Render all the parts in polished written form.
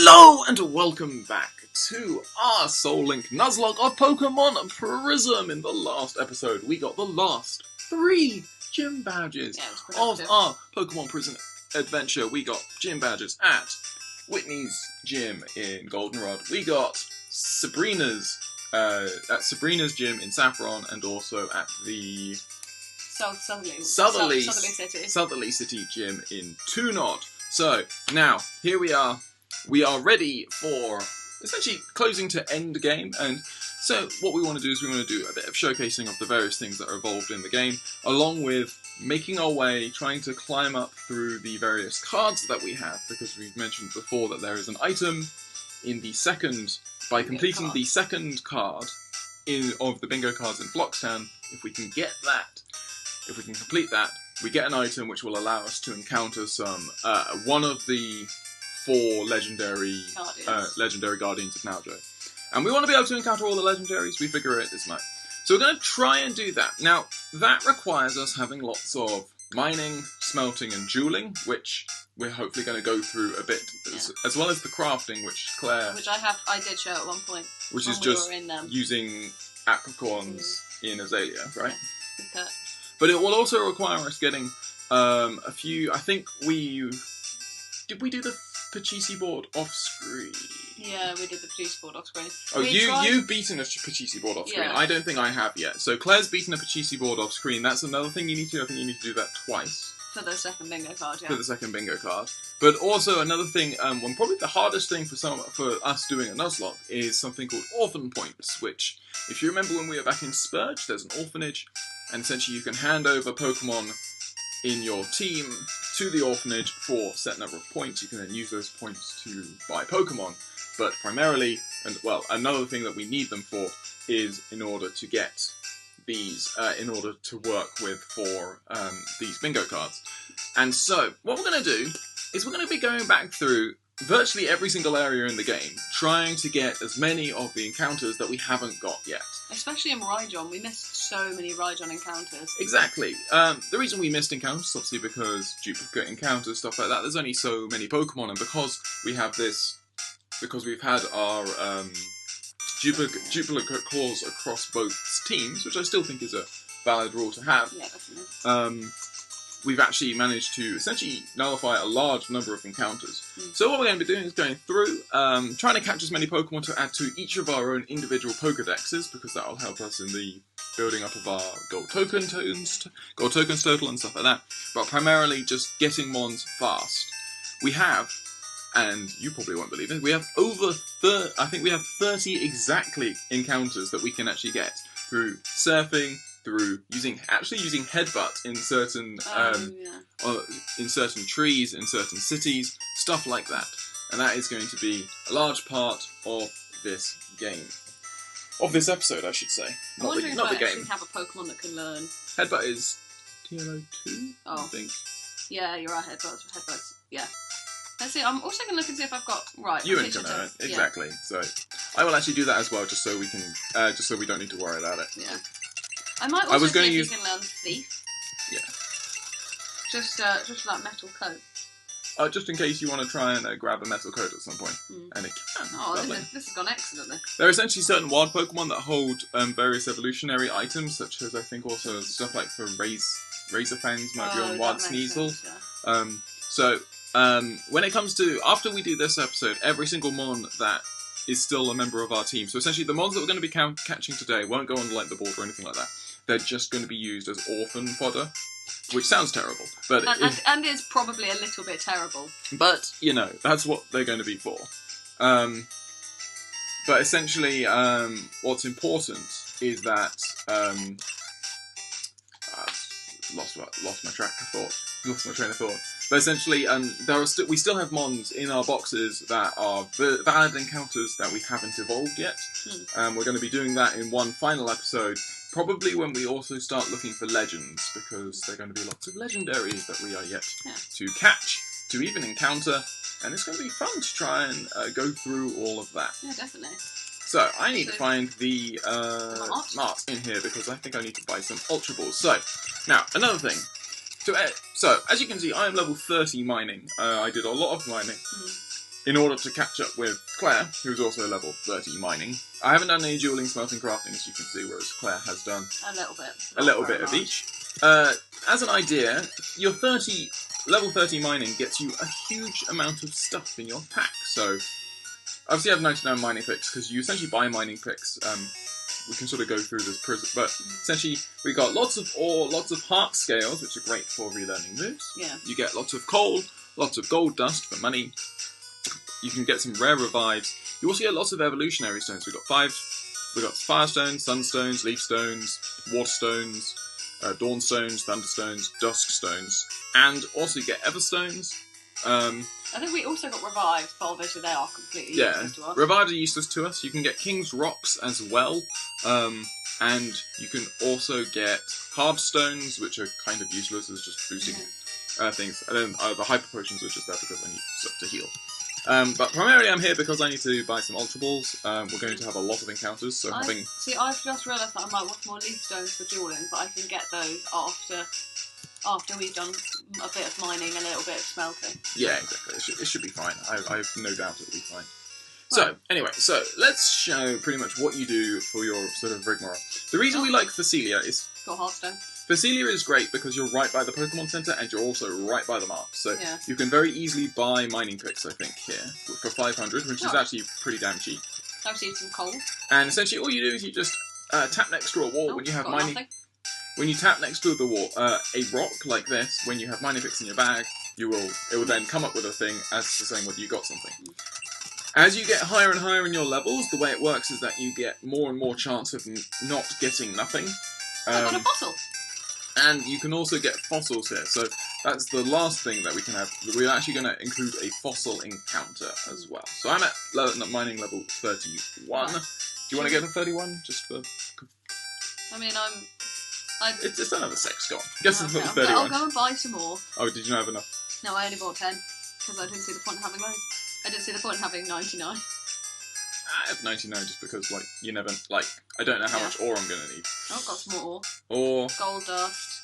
Hello and welcome back to our Soul Link Nuzlocke of Pokemon Prism. In the last episode, we got the last 3 gym badges of our Pokemon Prism adventure. We got gym badges at Whitney's gym in Goldenrod. We got Sabrina's gym in Saffron, and also at the Southerly City gym in Toonod. So now here we are. We are ready for essentially closing to end game, and so what we want to do is we want to do a bit of showcasing of the various things that are involved in the game, along with making our way, trying to climb up through the various cards that we have, because we've mentioned before that there is an item in the second, by completing the second card of the bingo cards in Bloxtown. If we can get that, if we can complete that, we get an item which will allow us to encounter some one of the 4 legendary Guardians of Naljo. And we want to be able to encounter all the legendaries. We figure it this much. So we're going to try and do that. Now, that requires us having lots of mining, smelting, and dueling, which we're hopefully going to go through a bit, as well as the crafting, which Claire... Which I did show at one point. Which is just using apricorns in Azalea, right? Yeah. But it will also require us getting a few... I think did we do the Pachisi board off screen? Yeah, we did the Pachisi board off screen. Oh, you've beaten a Pachisi board off screen. Yeah. I don't think I have yet. So Claire's beaten a Pachisi board off screen. That's another thing you need to do. I think you need to do that twice. For the second bingo card, yeah. For the second bingo card. But also another thing, probably the hardest thing for us doing a Nuzlocke is something called Orphan Points, which, if you remember when we were back in Spurge, there's an orphanage, and essentially you can hand over Pokemon in your team to the orphanage for a set number of points. You can then use those points to buy Pokemon, but primarily, another thing that we need them for is in order to get these, in order to work with for these bingo cards. And so, what we're going to do is we're going to be going back through virtually every single area in the game, trying to get as many of the encounters that we haven't got yet. Especially in Raijon, we missed so many Raijon encounters. Exactly. The reason we missed encounters, obviously, because duplicate encounters, stuff like that, there's only so many Pokemon, and because we have this, because we've had our duplicate claws across both teams, which I still think is a valid rule to have. Yeah, definitely. We've actually managed to essentially nullify a large number of encounters. So what we're going to be doing is going through, trying to catch as many Pokemon to add to each of our own individual Pokedexes, because that will help us in the building up of our gold tokens total and stuff like that. But primarily just getting Mons fast. We have, and you probably won't believe it, we have over 30 exactly encounters that we can actually get through surfing, through using headbutt in certain in certain trees, in certain cities, stuff like that. And that is going to be a large part of this game. Of this episode, I should say. Not the game. Actually have a Pokemon that can learn. Headbutt is TLO2, I think. Yeah, you're right, headbutts. Yeah. Let's see, I'm also going to look and see if I've got... Right. You ain't gonna know it. Exactly. So, I will actually do that as well, just so we can, just so we don't need to worry about it. Yeah. I might also see if you can learn Thief. Yeah. Just for that metal coat. Just in case you want to try and grab a metal coat at some point. And it can. Oh, this has gone excellently. There are essentially certain wild Pokemon that hold various evolutionary items, such as I think also stuff like for Razor Fangs might be on Wild Sneasel. When it comes to, after we do this episode, every single Mon that is still a member of our team. So essentially the Mons that we're going to be catching today won't go on like the board or anything like that. They're just going to be used as orphan fodder, which sounds terrible, but and is probably a little bit terrible. But you know, that's what they're going to be for. But essentially, what's important is that lost my train of thought. But essentially, we still have Mons in our boxes that are valid encounters that we haven't evolved yet. We're going to be doing that in one final episode, probably when we also start looking for legends, because there are going to be lots of legendaries that we are yet to catch, to even encounter, and it's going to be fun to try and go through all of that. Yeah, definitely. So, I need to find the mart in here, because I think I need to buy some Ultra Balls. So, now, another thing. So, as you can see, I am level 30 mining. I did a lot of mining. in order to catch up with Claire, who's also level 30 mining. I haven't done any dueling, smelting, crafting, as you can see, whereas Claire has done a little bit. A little bit of each. As an idea, your level 30 mining gets you a huge amount of stuff in your pack. So, obviously I have 99 mining picks, because you essentially buy mining picks. We can sort of go through this prism, but essentially we got lots of ore, lots of heart scales, which are great for relearning moves. Yeah. You get lots of coal, lots of gold dust for money. You can get some rare revives. You also get lots of evolutionary stones. We've got 5. We've got firestones, sunstones, leafstones, waterstones, dawnstones, thunderstones, duskstones, and also you get everstones. I think we also got revived, but obviously they are completely useless to us. Revives are useless to us. You can get King's Rocks as well, and you can also get hard stones, which are kind of useless as just boosting things. And then the hyper potions are just there because I need stuff to heal. But primarily I'm here because I need to buy some Ultra Balls. We're going to have a lot of encounters, so having... See, I've just realised that I might want more leaf stones for dueling, but I can get those after we've done a bit of mining and a little bit of smelting. Yeah, exactly. It should be fine. I have no doubt it'll be fine. So, anyway, let's show pretty much what you do for your sort of rigmarole. The reason we like Phacelia is... Got Hearthstone. Phacelia is great because you're right by the Pokemon Center and you're also right by the map. So you can very easily buy mining picks, I think, here for 500, which is actually pretty damn cheap. I've received some coal. And essentially all you do is you just tap next to a wall when you have mining... Nothing. When you tap next to the wall, a rock like this, when you have mining picks in your bag, it will then come up with a thing as to saying whether you got something. As you get higher and higher in your levels, the way it works is that you get more and more chance of not getting nothing. I got a fossil. And you can also get fossils here, so that's the last thing that we can have. We're actually going to include a fossil encounter as well. So I'm at mining level 31. Do you want to get to 31? Just for... I mean, It's just another sex gone. Guess it's 31. I'll go and buy some more. Oh, did you not have enough? No, I only bought 10, because I didn't see the point in having loads. I didn't see the point in having 99. I have 99 just because, you never, I don't know how much ore I'm going to need. I've got some more ore. Ore. Gold dust.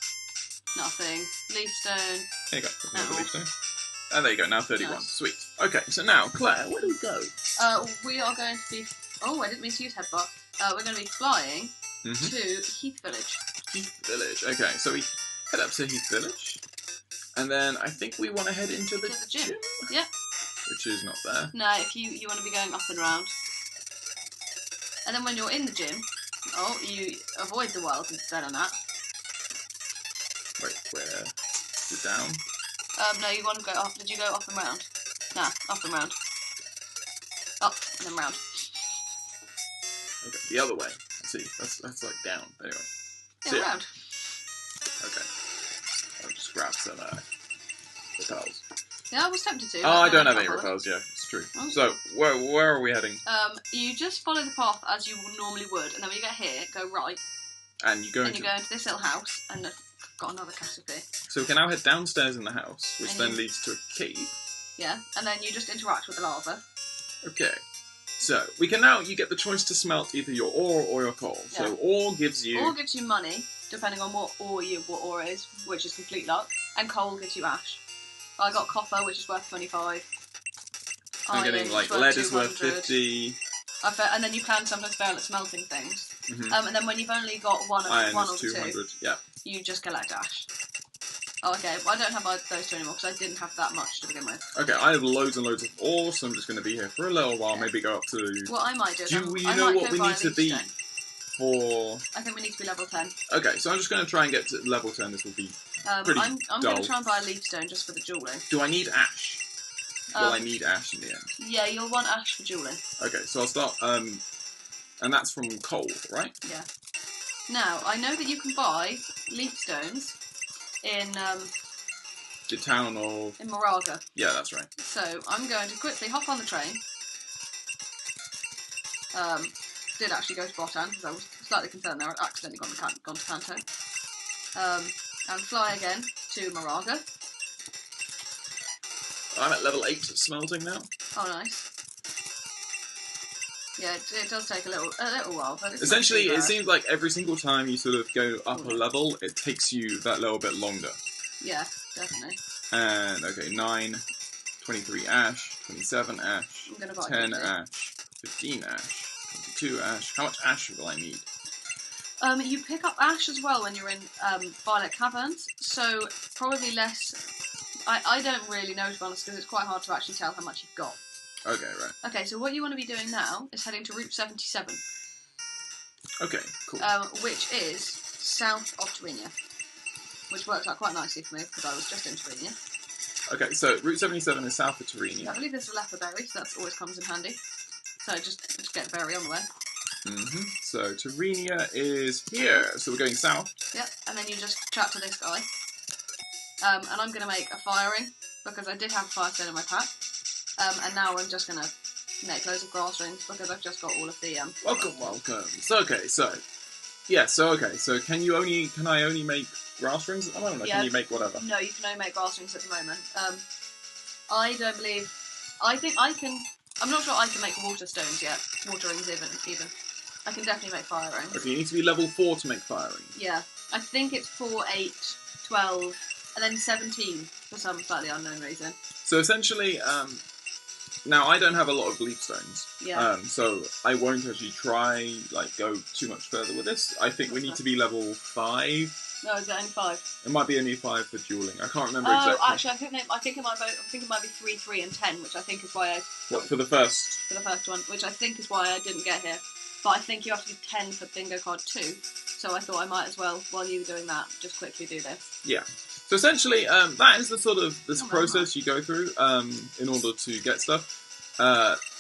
Nothing. Leaf stone. There you go. Another leaf stone. And there you go, now 31. Nice. Sweet. Okay, so now, Claire, where do we go? We are going to be... Oh, I didn't mean to use headbutt. We're going to be flying to Heath Village. Heath Village. Okay, so we head up to Heath Village. And then I think we want to head into the gym. Yeah. Which is not there. No, if you want to be going up and round. And then when you're in the gym, you avoid the world instead of that. Wait, where? Is it down? No, you want to go up. Did you go up and round? Nah, up and round. Up and then round. Okay, the other way. Let's see, that's like down. Anyway. Yeah, round. Okay. I'll just grab some repels. Yeah, I was tempted to. Oh, I don't have any repels, yeah, it's true. Oh. So, where are we heading? You just follow the path as you normally would, and then when you get here, go right. And you go into this little house, and got another castle here. So we can now head downstairs in the house, which then leads to a cave. Yeah, and then you just interact with the lava. Okay. So, we can now, you get the choice to smelt either your ore or your coal. Yeah. So, ore gives you money, depending on what ore is, which is complete luck, and coal gives you ash. I got copper, which is worth 25. I'm getting, lead is worth 50. And then you can sometimes fail at smelting things. And then when you've only got one or two, you just collect ash. Oh, okay. Well, I don't have those two anymore because I didn't have that much to begin with. Okay, I have loads and loads of ore, so I'm just going to be here for a little while. Maybe go up to... What I might do... Do you know what we need to be for... I think we need to be level 10. Okay, so I'm just going to try and get to level 10. This will be pretty I'm going to try and buy a leaf stone just for the dueling. Do I need ash? Will I need ash in the end? Yeah, you'll want ash for dueling. Okay, so I'll start... and that's from coal, right? Yeah. Now, I know that you can buy leaf stones in the town of... in Moraga. Yeah, that's right. So, I'm going to quickly hop on the train. Did actually go to Botan, because I was slightly concerned there. I'd accidentally gone to Kanto. And fly again to Moraga. I'm at level 8 smelting now. Oh, nice. Yeah, it does take a little while, but it's essentially, it seems like every single time you sort of go up a level, it takes you that little bit longer. Yeah, definitely. And, okay, 9, 23 ash. 27 ash, I'm gonna buy 10 ash, 15 ash, 22 ash. How much ash will I need? You pick up ash as well when you're in Violet Caverns, so probably less. I don't really know, to be honest, because it's quite hard to actually tell how much you've got. Okay, right. Okay, so what you want to be doing now is heading to Route 77. Okay, cool. Which is south of Terenia, which works out quite nicely for me because I was just in Terenia. Okay, so Route 77 is south of Terenia. I believe there's a leopard berry, so that always comes in handy. So just get the berry on the way. So Terenia is here, so we're going south. Yep, and then you just chat to this guy. And I'm going to make a firing, because I did have a fire stone in my pack. And now I'm just going to make loads of grass rings, because I've just got all of the... Welcome. So can I only make grass rings at the moment, or can you make whatever? No, you can only make grass rings at the moment. I don't believe... I think I can... I'm not sure I can make water stones yet. Water rings even. I can definitely make fire rings. Okay, you need to be level 4 to make fire rings. Yeah. I think it's 4, 8, 12, and then 17 for some slightly unknown reason. So essentially, now I don't have a lot of leaf stones. Yeah. So I won't actually try, go too much further with this. I think we need to be level 5. No, is it only 5? It might be only 5 for dueling. I can't remember exactly. Oh, actually, I think it might be 3, 3, and 10, which I think is why I... What, for the first? For the first one, which I think is why I didn't get here. But I think you have to be 10 for bingo card 2, so I thought I might as well, while you were doing that, just quickly do this. Yeah. So essentially, that is the sort of process you go through in order to get stuff.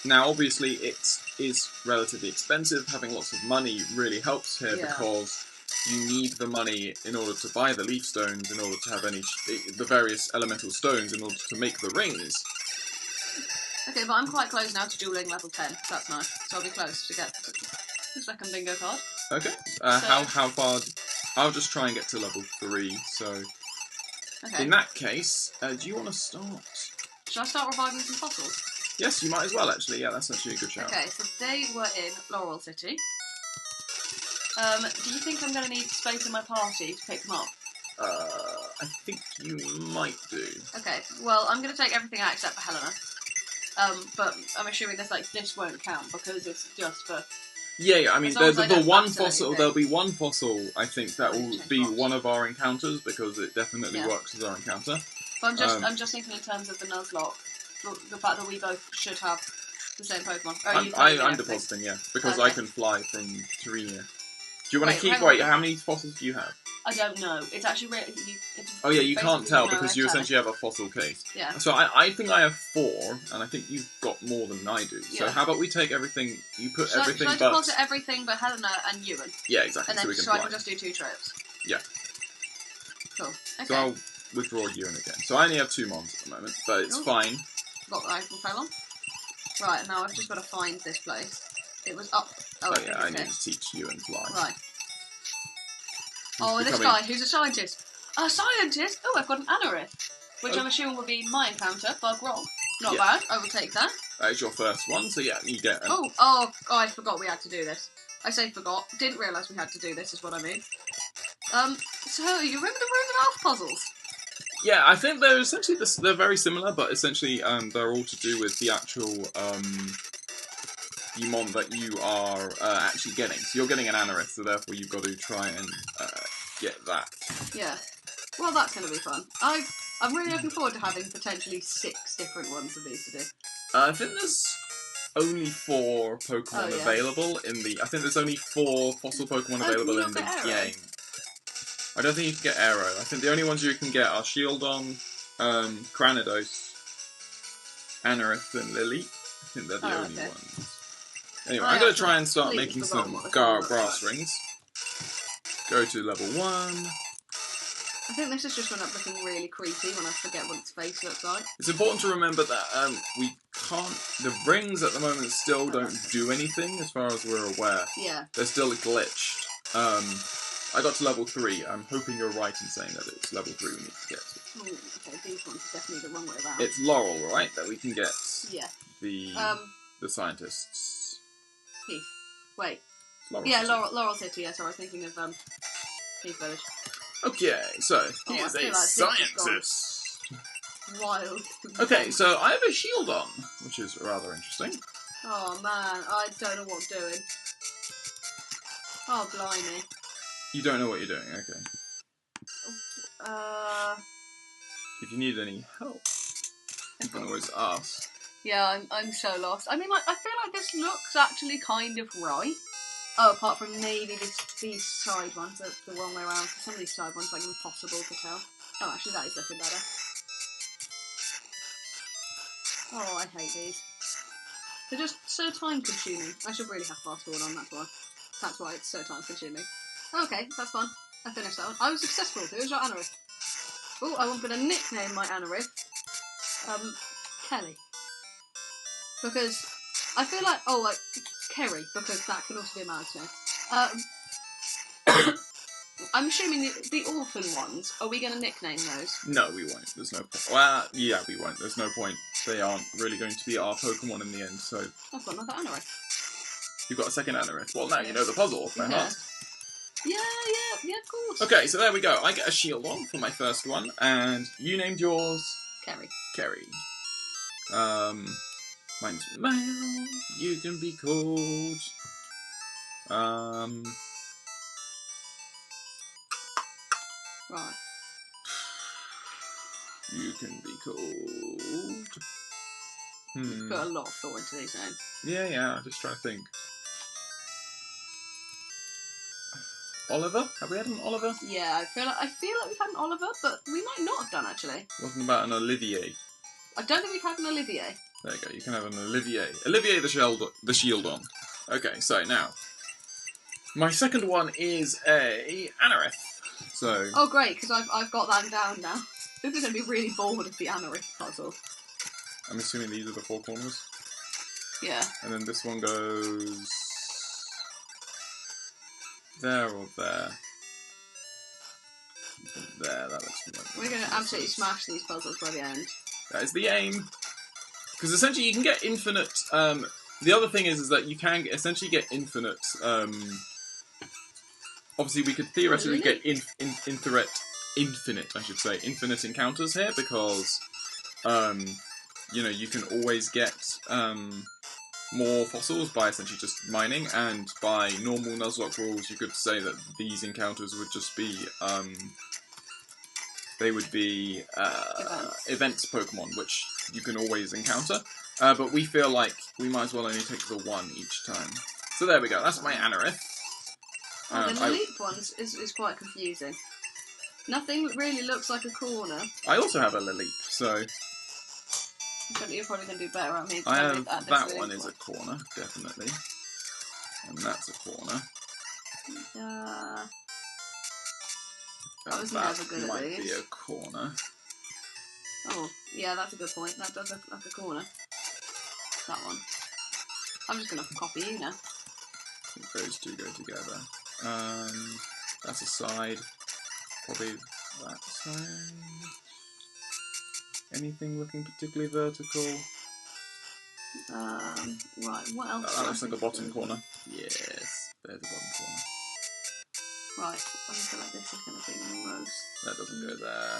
Now, obviously, it is relatively expensive. Having lots of money really helps here because you need the money in order to buy the leaf stones, in order to have the various elemental stones, in order to make the rings. Okay, but I'm quite close now to dueling level 10, so that's nice. So I'll be close to get the second bingo card. Okay. How far? I'll just try and get to level 3, so... Okay. In that case, do you want to start? Should I start reviving some fossils? Yes, you might as well, actually. Yeah, that's actually a good shout. Okay, so they were in Laurel City. Do you think I'm going to need space in my party to pick them up? I think you might do. Okay, well, I'm going to take everything out except for Helena. But I'm assuming this won't count because it's just for... Yeah, I mean, the one fossil, there'll be one fossil, I think, that will be one of our encounters, because it definitely works as our encounter. But I'm just thinking in terms of the Nuzlocke, the fact that we both should have the same Pokemon. I'm depositing, yeah, because I can fly from Terenia. Do you want to keep... Wait, how many fossils do you have? I don't know. It's actually really... you can't tell because you essentially have a fossil case. Yeah. So I think I have 4, and I think you've got more than I do. So how about we take everything... You put everything but... Should I deposit everything but Helena and Ewan? Yeah, exactly. And then so we can I can just do 2 trips? Yeah. Cool. Okay. So I'll withdraw Ewan again. So I only have 2 mons at the moment, but it's fine. Got the item on. Right, now I've just got to find this place. It was up... Oh yeah, I need to teach Ewan fly. Right. Oh, this guy, who's a scientist. A scientist? Oh, I've got an Anorith, which I'm assuming will be my encounter, Bug Rock. Not bad, I will take that. It's your first one, so yeah, you get... Oh, I forgot we had to do this. I say forgot, didn't realise we had to do this, is what I mean. So, you remember the Rune of Elf puzzles? Yeah, I think they're essentially... They're very similar, but essentially they're all to do with the actual... Mon that you are actually getting. So you're getting an Anorith, so therefore you've got to try and get that. Yeah. Well, that's going to be fun. I'm really looking forward to having potentially 6 different ones of these to do. I think there's only 4 Pokemon available in the... I think there's only 4 fossil Pokemon available in the game. I don't think you can get Aero. I think the only ones you can get are Shieldon, Cranidos, Anorith, and Lily. I think they're the only ones. Anyway, I'm going to try and start making some grass rings. Go to level 1. I think this is just going to end up looking really creepy when I forget what its face looks like. It's important to remember that we can't... The rings at the moment still don't do anything as far as we're aware. Yeah. They're still glitched. I got to level 3. I'm hoping you're right in saying that it's level 3 we need to get to. Ooh, okay, these ones are definitely the wrong way around. It's Laurel, right? That we can get the scientists. Heath. Wait. Laurel Laurel City, sorry, I was thinking of Heath Village. Okay, so he is a scientist. wild. Okay, so I have a shield on, which is rather interesting. Oh man, I don't know what I'm doing. Oh, blimey. You don't know what you're doing, okay. Uh... If you need any help, you can always ask. Yeah, I'm so lost. I mean, like, I feel like this looks actually kind of right. Oh, apart from maybe these side ones are the wrong way around. Some of these side ones are like impossible to tell. Oh, actually, that is looking better. Oh, I hate these. They're just so time-consuming. I should really have fast forward on, that's why. That's why it's so time-consuming. Okay, that's fun. I finished that one. I was successful. Who's your Anorith? Oh, I'm going to nickname my Anorith Kelly. Because I feel like, like, Kerry, because that can also be a man's name. I'm assuming the orphan ones, are we going to nickname those? No, we won't. There's no point. Well, yeah, we won't. There's no point. They aren't really going to be our Pokemon in the end, so... I've got another Anorith. You've got a second Anorith. Well, now you know the puzzle, by heart. Yeah, of course. Okay, so there we go. I get a shield on for my first one, and you named yours... Kerry. Mine's Male. You can be called... Right. You can be called... You've put a lot of thought into these names. Yeah, just trying to think. Oliver? Have we had an Oliver? Yeah, I feel like we've had an Oliver, but we might not have done, actually. Wasn't about an Olivier. I don't think we've had an Olivier. There you go, you can have an Olivier. Olivier the shield on. Okay, so now... My second one is a Anorith. So... Oh, great, because I've got that down now. People are going to be really bored of the Anorith puzzle. I'm assuming these are the four corners. Yeah. And then this one goes... there or there. There, that looks like... We're going to absolutely smash these puzzles by the end. That is the aim. Because essentially you can get infinite... the other thing is that you can essentially get infinite... obviously we could theoretically get infinite encounters here, because... you know, you can always get more fossils by essentially just mining, and by normal Nuzlocke rules you could say that these encounters would just be, they would be events Pokemon, which you can always encounter, but we feel like we might as well only take the one each time. So there we go, that's my Anorith. Oh, the leap one is quite confusing. Nothing really looks like a corner. I also have a Lilip, so... You're probably going to do better at me. I have that one is a corner, definitely. And that's a corner. I was never good at might these. be a corner. Oh, yeah, that's a good point. That does look like a corner. That one. I'm just going to copy you now. I think those two go together. That's a side. Probably that side. Anything looking particularly vertical? Right, what else? That looks like a bottom corner. Yes, there's a bottom corner. Right, I feel like this is going to be morose. That doesn't go there.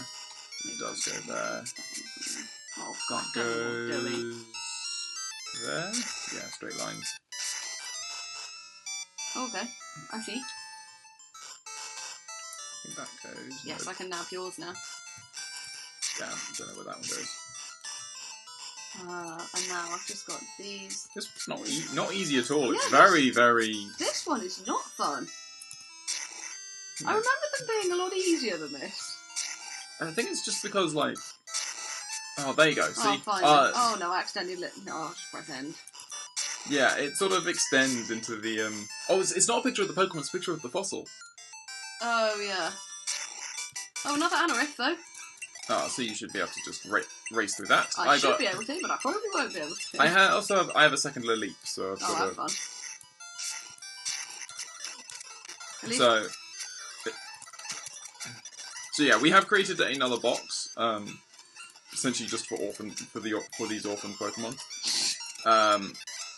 It does go there. Oh, God, That goes there. Yeah, straight lines. Okay, I see. I think that goes. Yes, no. I can nab yours now. Damn, don't know where that one goes. And now I've just got these. This is not easy at all. It's Yeah, very... This one is not fun. Yeah. I remember them being a lot easier than this. I think it's just because, like... Oh, there you go. See? Oh, fine. Oh, no, I accidentally No, I'll just press end. Yeah, it sort of extends into the, Oh, it's not a picture of the Pokemon, it's a picture of the fossil. Oh, yeah. Oh, another Anorith, though. Oh, so you should be able to just race through that. I should be able to, but I probably won't be able to. I have a second Lilip, so I've got have fun. So yeah, we have created another box, essentially just for these orphan Pokemon,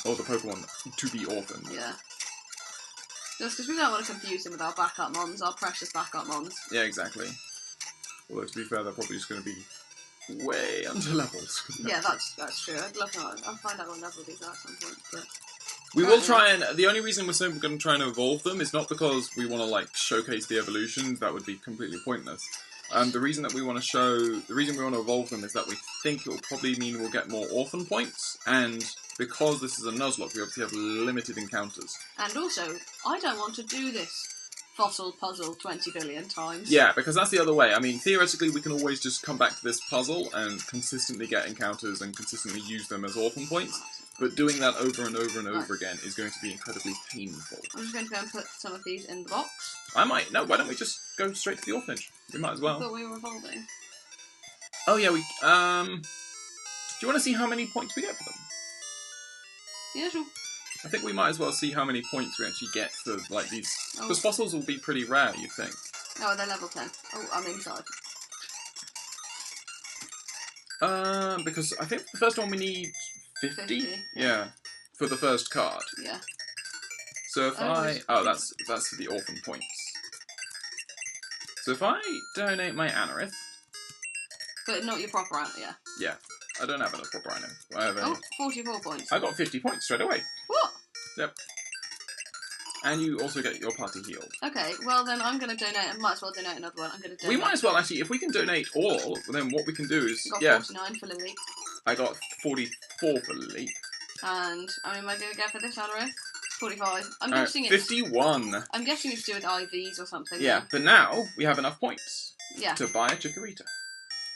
or the Pokemon to be orphaned. Yeah. Just because we don't want to confuse them with our backup mons, our precious backup mons. Yeah, exactly. Although to be fair, they're probably just going to be way under levels. Yeah, that's true. I'd love to know. I'll find out what level these are at some point. But we will try and... The only reason we're saying we're going to try and evolve them is not because we want to, like, showcase the evolution. That would be completely pointless. The reason that we want to evolve them is that we think it will probably mean we'll get more orphan points, and because this is a Nuzlocke, we obviously have limited encounters. And also, I don't want to do this fossil puzzle 20 billion times. Yeah, because that's the other way. I mean, theoretically, we can always just come back to this puzzle and consistently get encounters and consistently use them as orphan points, but doing that over and over and over again is going to be incredibly painful. I'm just going to go and put some of these in the box. I might. No, why don't we just go straight to the orphanage? We might as well. I thought we were evolving. Oh, yeah, we... Do you want to see how many points we get for them? Yeah, sure. I think we might as well see how many points we actually get for, like, these... Because fossils will be pretty rare, you'd think. Oh, they're level 10. Oh, I'm inside. Because I think the first one we need 50? Yeah. For the first card. Yeah. So if that's for the orphan points. So if I donate my Anorith... But not your proper Anorith, yeah. Yeah. I don't have enough proper Anorith. 44 points. I got 50 points straight away. What? Yep. And you also get your party healed. Okay, well then I'm going to donate. I might as well donate another one. I'm going to donate. We might as well, actually, if we can donate all, then what we can do is... You got 49 for Lily. I got 44 for Lily. And, I am I going to go for this Anorith? 45. I'm guessing it's... 51. I'm guessing it's to do with IVs or something. Yeah, but now we have enough points to buy a Chikorita.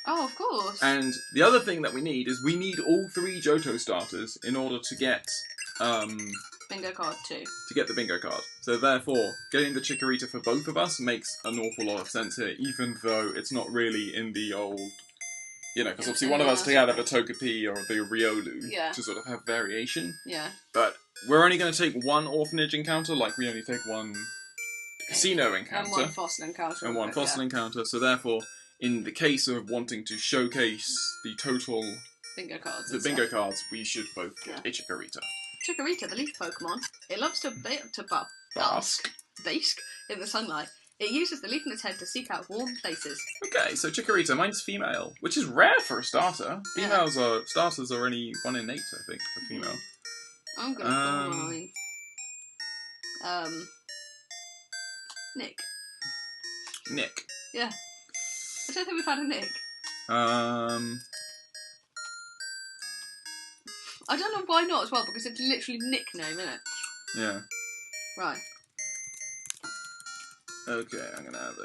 Oh, of course. And the other thing that we need is we need all 3 Johto starters in order to get... Bingo card 2. To get the bingo card. So therefore, getting the Chikorita for both of us makes an awful lot of sense here, even though it's not really in the old... You know, because obviously one of us had a Togepi or the Riolu to sort of have variation. Yeah. But we're only going to take 1 orphanage encounter, like we only take 1 casino encounter. And 1 fossil encounter. And 1 fossil encounter, so therefore, in the case of wanting to showcase the total... Bingo cards. The bingo cards, we should both get a Chikorita. Chikorita, the leaf Pokemon, it loves to bask in the sunlight. It uses the leaf in its head to seek out warm places. Okay, so Chikorita, mine's female, which is rare for a starter. Starters are only 1 in 8, I think, for female. I'm gonna call mine. Nick. Nick. Yeah. I don't think we've had a Nick. I don't know why not as well, because it's literally nickname, isn't it? Yeah. Right. Okay, I'm gonna have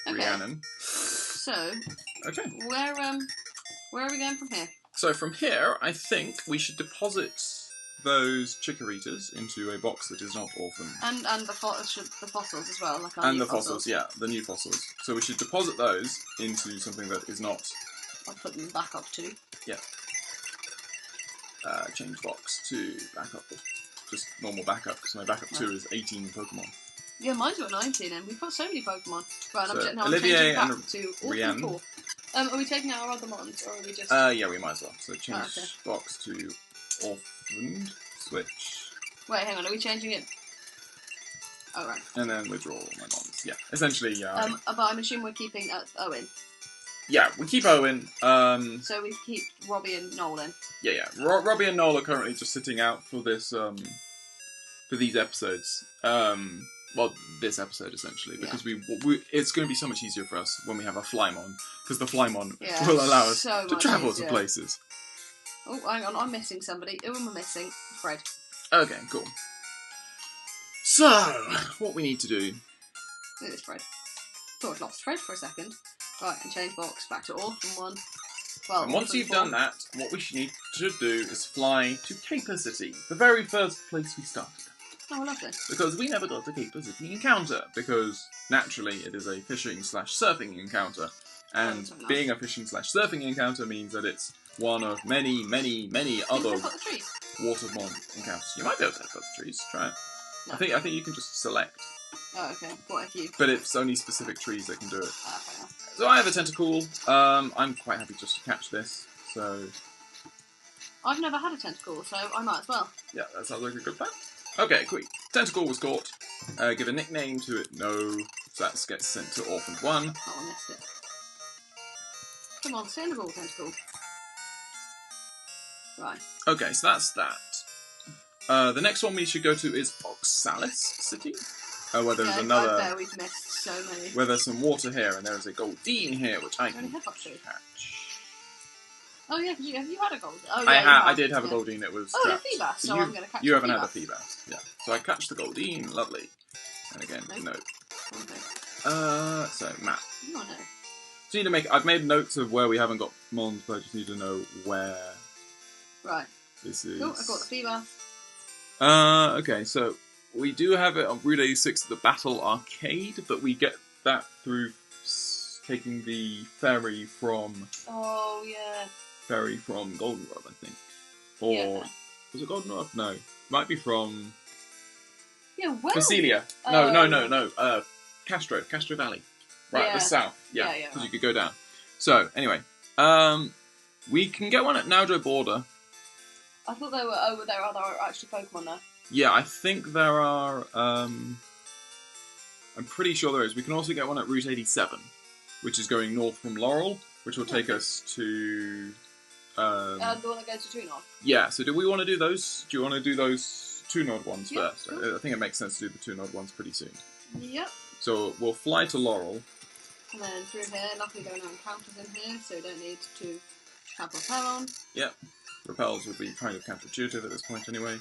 a Rhiannon. So where are we going from here? So from here, I think we should deposit those Chikoritas into a box that is not orphan. And the fossils as well, like our and new the fossils, yeah, the new fossils. So we should deposit those into something that is not. I'll put them back up too. Yeah. Change box to backup. Just normal backup, because my backup 2 is 18 Pokemon. Yeah, mine's got 19 and we've got so many Pokemon. Right, so I'm Olivier changing back to Rhiannon. 4. Are we taking out our other mons, or are we just... Yeah, we might as well. So change box to orphaned, switch. Wait, hang on, are we changing it? Oh, right. And then withdraw my mons. Yeah, essentially, but I'm assuming we're keeping Owen. Yeah, we keep Owen. So we keep Robbie and Nolan. Yeah. Robbie and Noel are currently just sitting out for this, for these episodes. Well, this episode essentially, because we it's going to be so much easier for us when we have a Flymon, because the Flymon will allow us to travel to places. Oh, hang on, I'm missing somebody. Who am I missing? Fred. Okay, cool. So, what we need to do... It is Fred. Thought I'd lost Fred for a second. Right, and change box back to Orphan 1. Well, and once you've done that, what we should need to do is fly to Caper City, the very first place we started. Oh, lovely. Because we never got a Caper City encounter, because naturally it is a fishing/surfing encounter. And being a fishing/surfing encounter means that it's one of many, many, many other Watermon encounters. You might be able to take up the trees, try it. No. I think you can just select. Oh, okay. What if you... But it's only specific trees that can do it. Ah, fair enough. So I have a tentacle. I'm quite happy just to catch this, so... I've never had a tentacle, so I might as well. Yeah, that sounds like a good plan. Okay, quick. Tentacle was caught. Give a nickname to it. No. So that gets sent to Orphan 1. Oh, I missed it. Come on, stay in the ball, tentacle. Right. Okay, so that's that. The next one we should go to is Oxalis City. Where there's another. There we've missed so many. Where there's some water here, and there is a Goldeen here, which I can catch. Oh yeah, have you had a Goldeen? Oh, yeah, I did have a Goldeen. It was. Oh, a Feebas, so I'm going to catch You haven't had a Feebas, yeah. So I catch the Goldeen, lovely. And again, no. Okay. So map. Oh no. So you need to make. I've made notes of where we haven't got Mons, but I just need to know where. Right. This is. Cool. I've got the Feebas. Okay, so we do have it on Route 86 at the Battle Arcade, but we get that through taking the ferry from. Oh yeah. Ferry from Goldenrod, I think. Or was it Goldenrod? No, it might be from. Yeah, where? Facilia. No. Castro Valley. Right, the south. Yeah, because you could go down. So anyway, we can get one at Naudro border. I thought there were other actually Pokemon there. Yeah, I think there are. I'm pretty sure there is. We can also get one at Route 87, which is going north from Laurel, which will take us to. The one that goes to Two-Nod? Yeah, so do we want to do those? Do you want to do those Two-Nod ones first? Sure. I think it makes sense to do the Two-Nod ones pretty soon. Yep. So we'll fly to Laurel. And then through here, luckily there are no encounters in here, so we don't need to have Repel on. Yep. Repels would be kind of counterintuitive at this point anyway.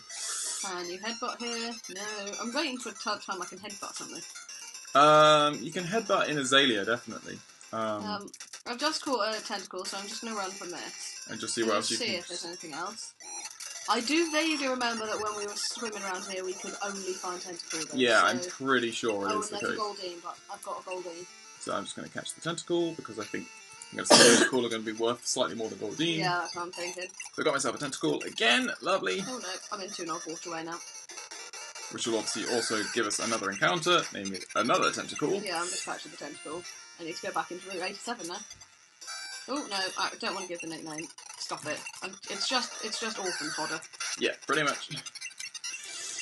And you headbutt here. No, I'm waiting for a time I can headbutt something. You can headbutt in Azalea, definitely. I've just caught a tentacle, so I'm just going to run from this. And just see what else you see can... if there's anything else. I do vaguely remember that when we were swimming around here, we could only find tentacles. Yeah, so... I'm pretty sure it is the case. Oh, and there's a Goldeen, but I've got a Goldeen. So I'm just going to catch the tentacle, because I think tentacle are going to be worth slightly more than Goldeen. Yeah, that's what I'm thinking. So I got myself a tentacle again, lovely. Oh no, I'm in Two-Nod waterway now. Which will obviously also give us another encounter, namely another tentacle. Yeah, I'm just catching the tentacle. I need to go back into Route 87 now. Oh no, I don't want to give the nickname. Stop it. It's just orphan fodder. Yeah, pretty much.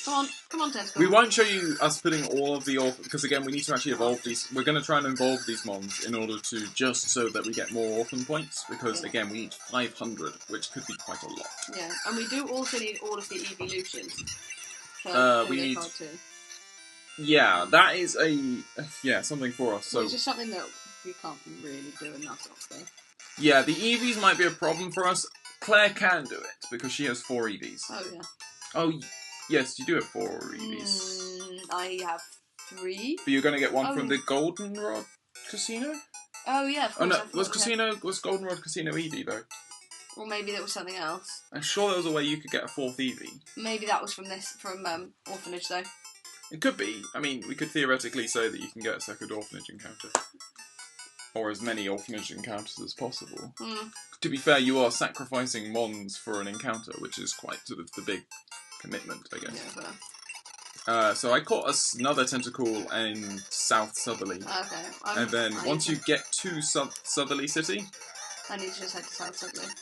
Come on, tentacle. We won't show you us putting all of the orphan, because again, we need to actually evolve these. We're going to try and evolve these mons in order to just so that we get more orphan points, because again, we need 500, which could be quite a lot. Yeah, and we do also need all of the evolutions. We need. Yeah, that is something for us. So it's just something that we can't really do in Nuzlocke, though. Yeah, the EVs might be a problem for us. Claire can do it because she has 4 EVs. Oh yeah. Oh yes, you do have 4 EVs. I have 3. But you're going to get one from the Goldenrod Casino. Oh yeah. Of course, oh no, was Goldenrod Casino EV though? Or maybe that was something else. I'm sure there was a way you could get a 4th EV. Maybe that was from Orphanage though. It could be. I mean, we could theoretically say that you can get a second Orphanage encounter. Or as many Orphanage encounters as possible. To be fair, you are sacrificing Mons for an encounter, which is quite sort of the big commitment, I guess. Yeah, so I caught another tentacle in South Southerly. Okay. And then once you get to Southerly City... I need to just head to South Southerly.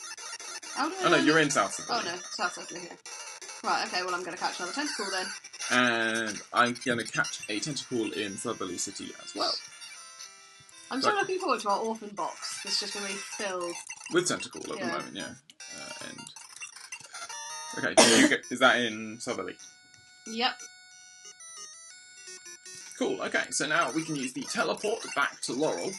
Oh no, you're in South Southerly. Oh no, South Southerly here. Right, okay, well I'm going to catch another tentacle then. And I'm going to catch a tentacle in Southerly City as well. I'm so looking forward to our orphan box. It's just going to be filled... with tentacle at the moment, yeah. Okay, is that in Southerly? Yep. Cool, okay, so now we can use the teleport back to Laurel.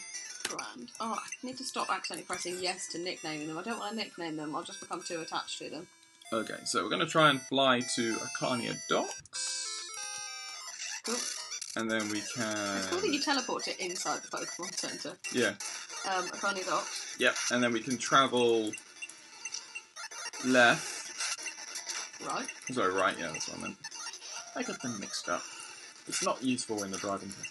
Grand. Oh, I need to stop accidentally pressing yes to nicknaming them. I don't want to nickname them, I'll just become too attached to them. Okay, so we're going to try and fly to Acania Docks. Cool. And then we can... It's cool that you teleport it inside the Pokemon Centre. Yeah. Acania Docks. Yep, and then we can travel left. Right. Sorry, right, yeah, that's what I meant. I got them mixed up. It's not useful in the driving test.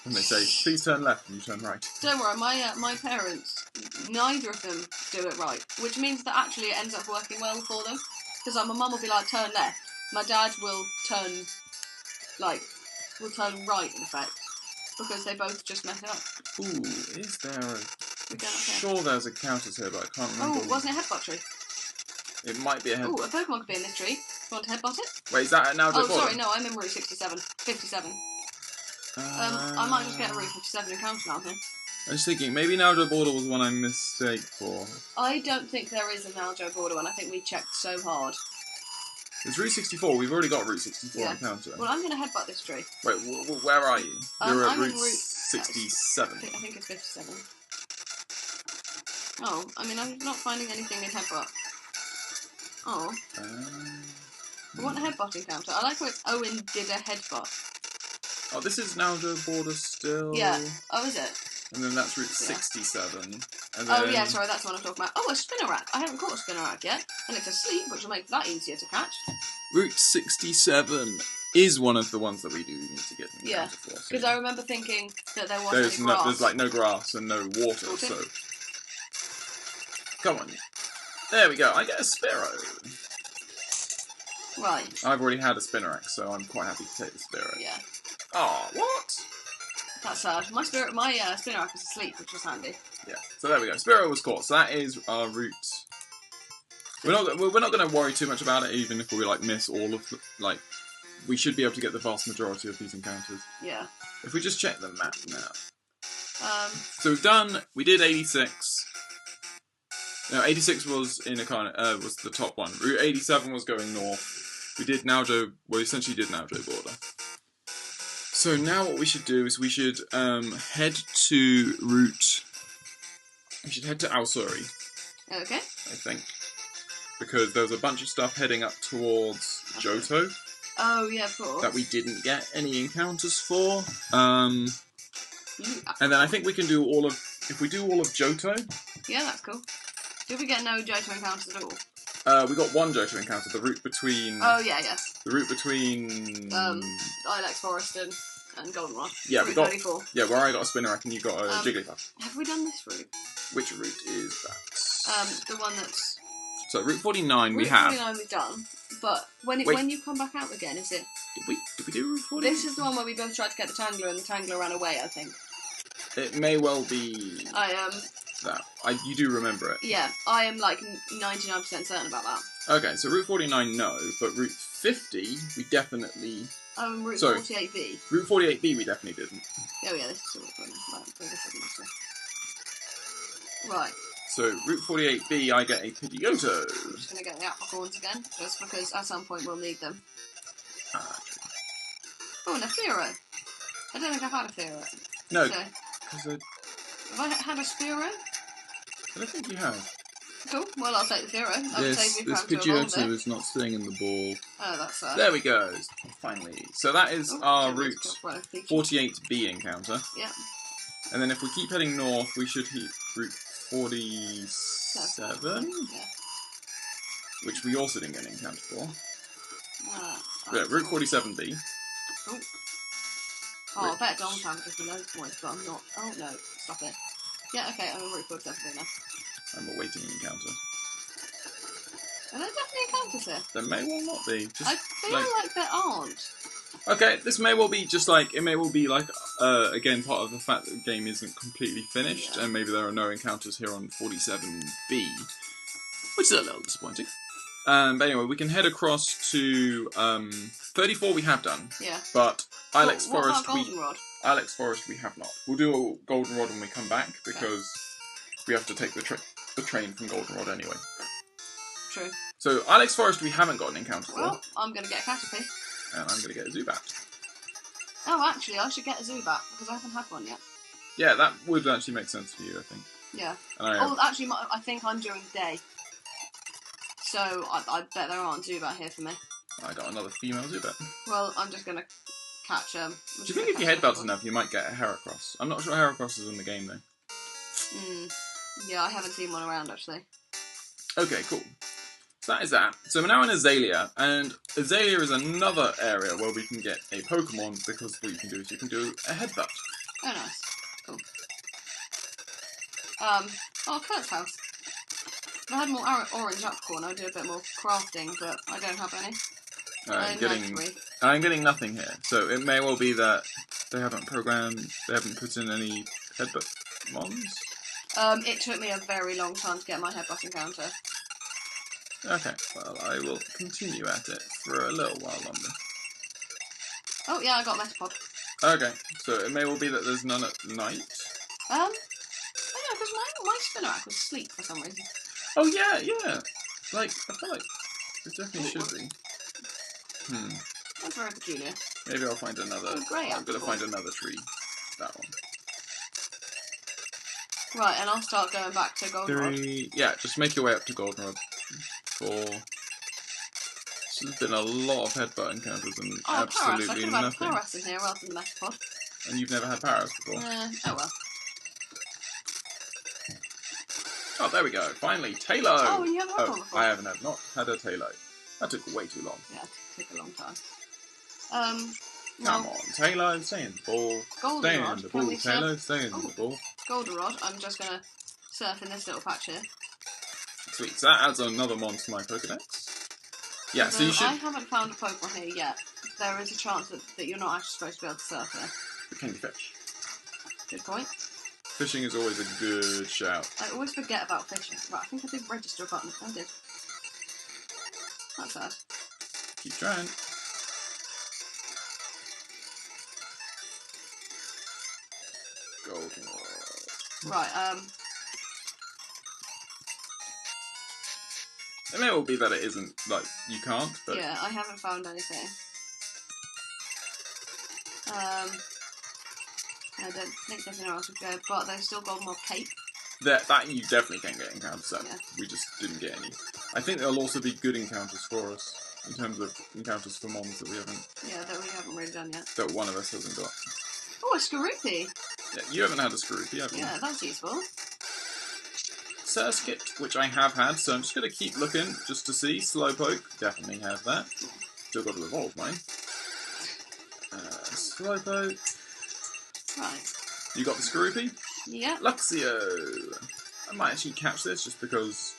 When they say, please turn left and you turn right. Don't worry, my parents, neither of them do it right. Which means that actually it ends up working well for them. Because my mum will be like, turn left. My dad will turn, right, in effect. Because they both just mess it up. Ooh, is there a... I'm sure there's a counters here, but I can't remember. Oh, wasn't it a headbutt tree? It might be a headbutt. Oh, a Pokemon could be in this tree. You want to headbutt it? Wait, is that now? Oh, sorry, no, I'm in Route 57. 57. I might just get a Route 57 encounter now, I think. I'm just thinking, maybe Naljo Border was one I mistake for. I don't think there is a Naljo Border one. I think we checked so hard. It's Route 64. We've already got Route 64 encounter. Well, I'm going to headbutt this tree. Wait, where are you? You're at I'm Route in Route 67. I think it's 57. Oh, I mean, I'm not finding anything in headbutt. Oh. I want a headbutt encounter. I like how it's Owen did a headbutt. Oh, this is Naljo Border still. Yeah. Oh, is it? And then that's Route 67. And then... Oh, yeah, sorry, that's the one I'm talking about. Oh, a Spinnerack. I haven't caught a Spinnerack yet. And it's asleep, which will make that easier to catch. Route 67 is one of the ones that we do need to get an encounter for. Because I remember thinking that there wasn't any grass. There's like no grass and no water, so... Come on. There we go. I get a Spearow. Right. I've already had a Spinnerack, so I'm quite happy to take the Spearow. Yeah. Oh, what? That's sad. My Spinnerack was asleep, which was handy. Yeah. So there we go. Spearow was caught. So that is our route. We're not going to worry too much about it, even if we like miss all of the, like. We should be able to get the vast majority of these encounters. Yeah. If we just check the map now. So we did 86. No, 86 was in a kind of, was the top one. Route 87 was going north. We essentially did Naljo Border. So now what we should do is we should head to Route... We should head to Alsuri. Okay. I think. Because there was a bunch of stuff heading up towards Johto. Oh, yeah, of course. That we didn't get any encounters for. And then I think we can do all of... If we do all of Johto... Yeah, that's cool. Did we get no Johto encounters at all? We got one Johto encounter, the route between... Oh, yeah. The route between... Ilex Forest and Goldenrod. Yeah, Route 34. Yeah, where I got a Spinnerack and you got a Jigglypuff. Have we done this route? Which route is that? The one that's... So, Route 49 we Route have. 49 we've done, but when you come back out again, is it... Did we do Route 49? This is the one where we both tried to get the Tangler and the Tangler ran away, I think. It may well be... You do remember it? Yeah, I am like 99% certain about that. Okay, so Route 49, no, but Route 50, we definitely... Oh, and Route 48B. Route 48B, we definitely didn't. Oh yeah, this is right. So, Route 48B, I get a Pidgeotto. I'm just going to get the apricorns again, just because at some point we'll need them. Oh, and a Fearow. I don't think I've had a Fearow. No, so, because have I had a Spearow? I don't think you have. Cool, well I'll take the Fearow. This Pidgeotto is not staying in the ball. Oh, that's sad. There we go, finally. So that is our Route 48B encounter. Yeah. And then if we keep heading north, we should hit Route 47, yeah. Which we also didn't get an encounter for. Yeah, Route 47B. Oh, I bet Doncaster gives me loads of points, but I'm not. Oh no, stop it. Yeah, okay, I'm on Route 47B now. I'm awaiting an encounter. Are there definitely encounters here? There may well not be. I feel like there aren't. Okay, this may well be just like, it may well be like, again, part of the fact that the game isn't completely finished, and maybe there are no encounters here on 47B, which is a little disappointing. But anyway, we can head across to 34 we have done. Yeah. But Ilex Forest Goldenrod? Forest we have not. We'll do a Goldenrod when we come back because we have to take the train from Goldenrod anyway. True. So Ilex Forest we haven't got an encounter for. Well, I'm going to get a Caterpie. And I'm going to get a Zubat. Oh, actually, I should get a Zubat because I haven't had one yet. Yeah, that would actually make sense for you, I think. Yeah. And actually, I think I'm during day. So I bet there aren't Zubat here for me. I got another female Zubat. Well, I'm just going to catch them. Do you think if you headbutt enough, you might get a Heracross? I'm not sure Heracross is in the game, though. Yeah, I haven't seen one around, actually. Okay, cool. So that is that. So we're now in Azalea, and Azalea is another area where we can get a Pokemon, because what you can do is you can do a headbutt. Oh, nice. Cool. Kurt's house. If I had more orange upcorn, I'd do a bit more crafting, but I don't have any. I'm getting nothing here, so it may well be that they haven't put in any headbutt mons. It took me a very long time to get my headbutt encounter. Okay, well, I will continue at it for a little while longer. Oh, yeah, I got Metapod. Okay, so it may well be that there's none at night? thought my Spinarak was asleep for some reason. Oh yeah, yeah. Like I feel like it definitely should be. That's very peculiar. Maybe I'll find another. I'm gonna find another tree. That one. Right, and I'll start going back to Goldenrod. 3. Yeah, just make your way up to Goldenrod. 4. There's been a lot of headbutt encounters and absolutely Paras. I could have nothing. had Paras in here rather than Metapod. And you've never had Paras before? Oh well. Oh, there we go. Finally, Talo! Oh, you haven't had one before? I haven't not had a Talo. That took way too long. Yeah, it took a long time. Come on, Talo, stay in the ball. Stay in the ball, Talo, stay in the ball. Goldenrod, I'm just going to surf in this little patch here. Sweet, so that adds another mon to my Pokedex. Yeah, so you should... I haven't found a Pokemon here yet. There is a chance that you're not actually supposed to be able to surf here. But can you fish? Good point. Fishing is always a good shout. I always forget about fishing. Right, I think I did register a button. I did. That's sad. Keep trying. Goldenrod. Right, It may well be that it isn't, like, you can't, but... Yeah, I haven't found anything. I don't think there's anywhere else we go, but there's still Goldenrod Cape. That you definitely can get encounters at. Yeah. We just didn't get any. I think there'll also be good encounters for us, in terms of encounters for mons that we haven't... Yeah, that we haven't really done yet. That one of us hasn't got. Oh, a Skorupi! Yeah, you haven't had a Skorupi, have you? Yeah, that's useful. Surskit, which I have had, so I'm just going to keep looking just to see. Slowpoke, definitely have that. Still got to evolve mine. Slowpoke. Right. You got the Skorupi? Yeah. Luxio. I might actually catch this just because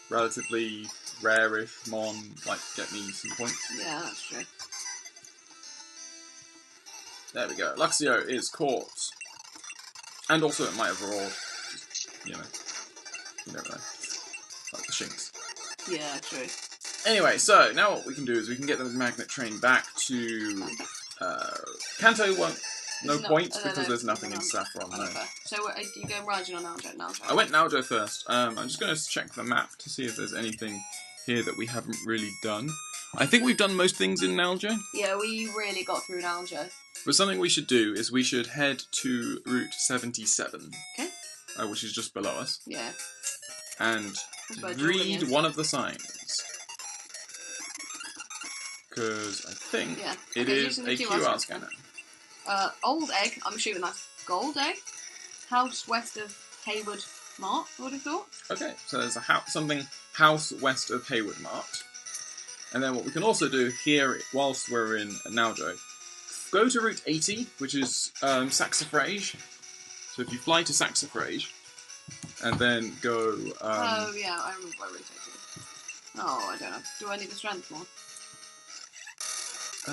relatively rare-ish mon might get me some points. Yeah, that's true. There we go. Luxio is caught. And also it might have roared. Just, you know. You never know. Like the Shinx. Yeah, true. Anyway, so now what we can do is we can get the magnet train back to Kanto. Won't no points because there's nothing in Saffron. No. So are you going Raijin or Naljo? I went Naljo first. I'm just going to check the map to see if there's anything here that we haven't really done. I think we've done most things in Naljo. Yeah, we really got through Naljo. But something we should do is we should head to Route 77. Okay. Which is just below us. Yeah. And read one of the signs. Because I think it is a QR scanner. Old Egg, I'm assuming that's Gold Egg. House west of Hayward Mart, I would have thought. Okay, so there's a house west of Hayward Mart. And then what we can also do here, whilst we're in Naljo, go to Route 80, which is Saxifrage. So if you fly to Saxifrage, and then go... oh yeah, I remember by Route 80. Oh, I don't know. Do I need the strength more?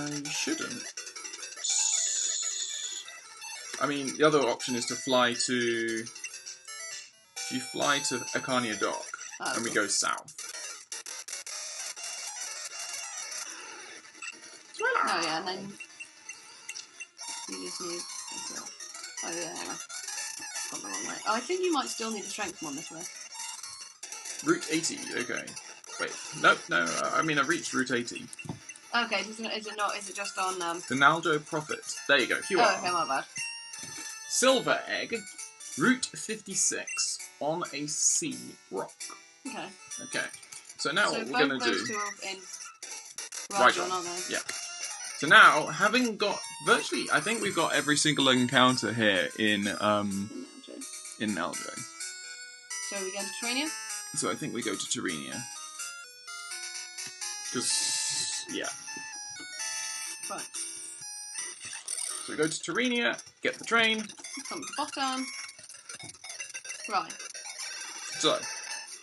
You shouldn't. I mean, the other option is to fly to... If you fly to Acania Dock, and we go south. Oh yeah, and then... You just need... Oh yeah, hang on. Got the wrong way. Oh, I think you might still need a strength one this way. Route 80, okay. Wait, no, I mean I reached Route 80. Okay, is it not, is it just on, The Naljo Prophet. There you go, QR. Oh, okay, my bad. Silver Egg, Route 56, on a sea rock. Okay. Okay, so now what we're going to do... So both those two are in Raijin, aren't they? Yeah. So now, having got virtually, I think we've got every single encounter here in Naljo. So we go to Terrania? So I think we go to Terrania. Because, yeah. Right. So we go to Terrania, get the train. Come to the bottom. Right. So,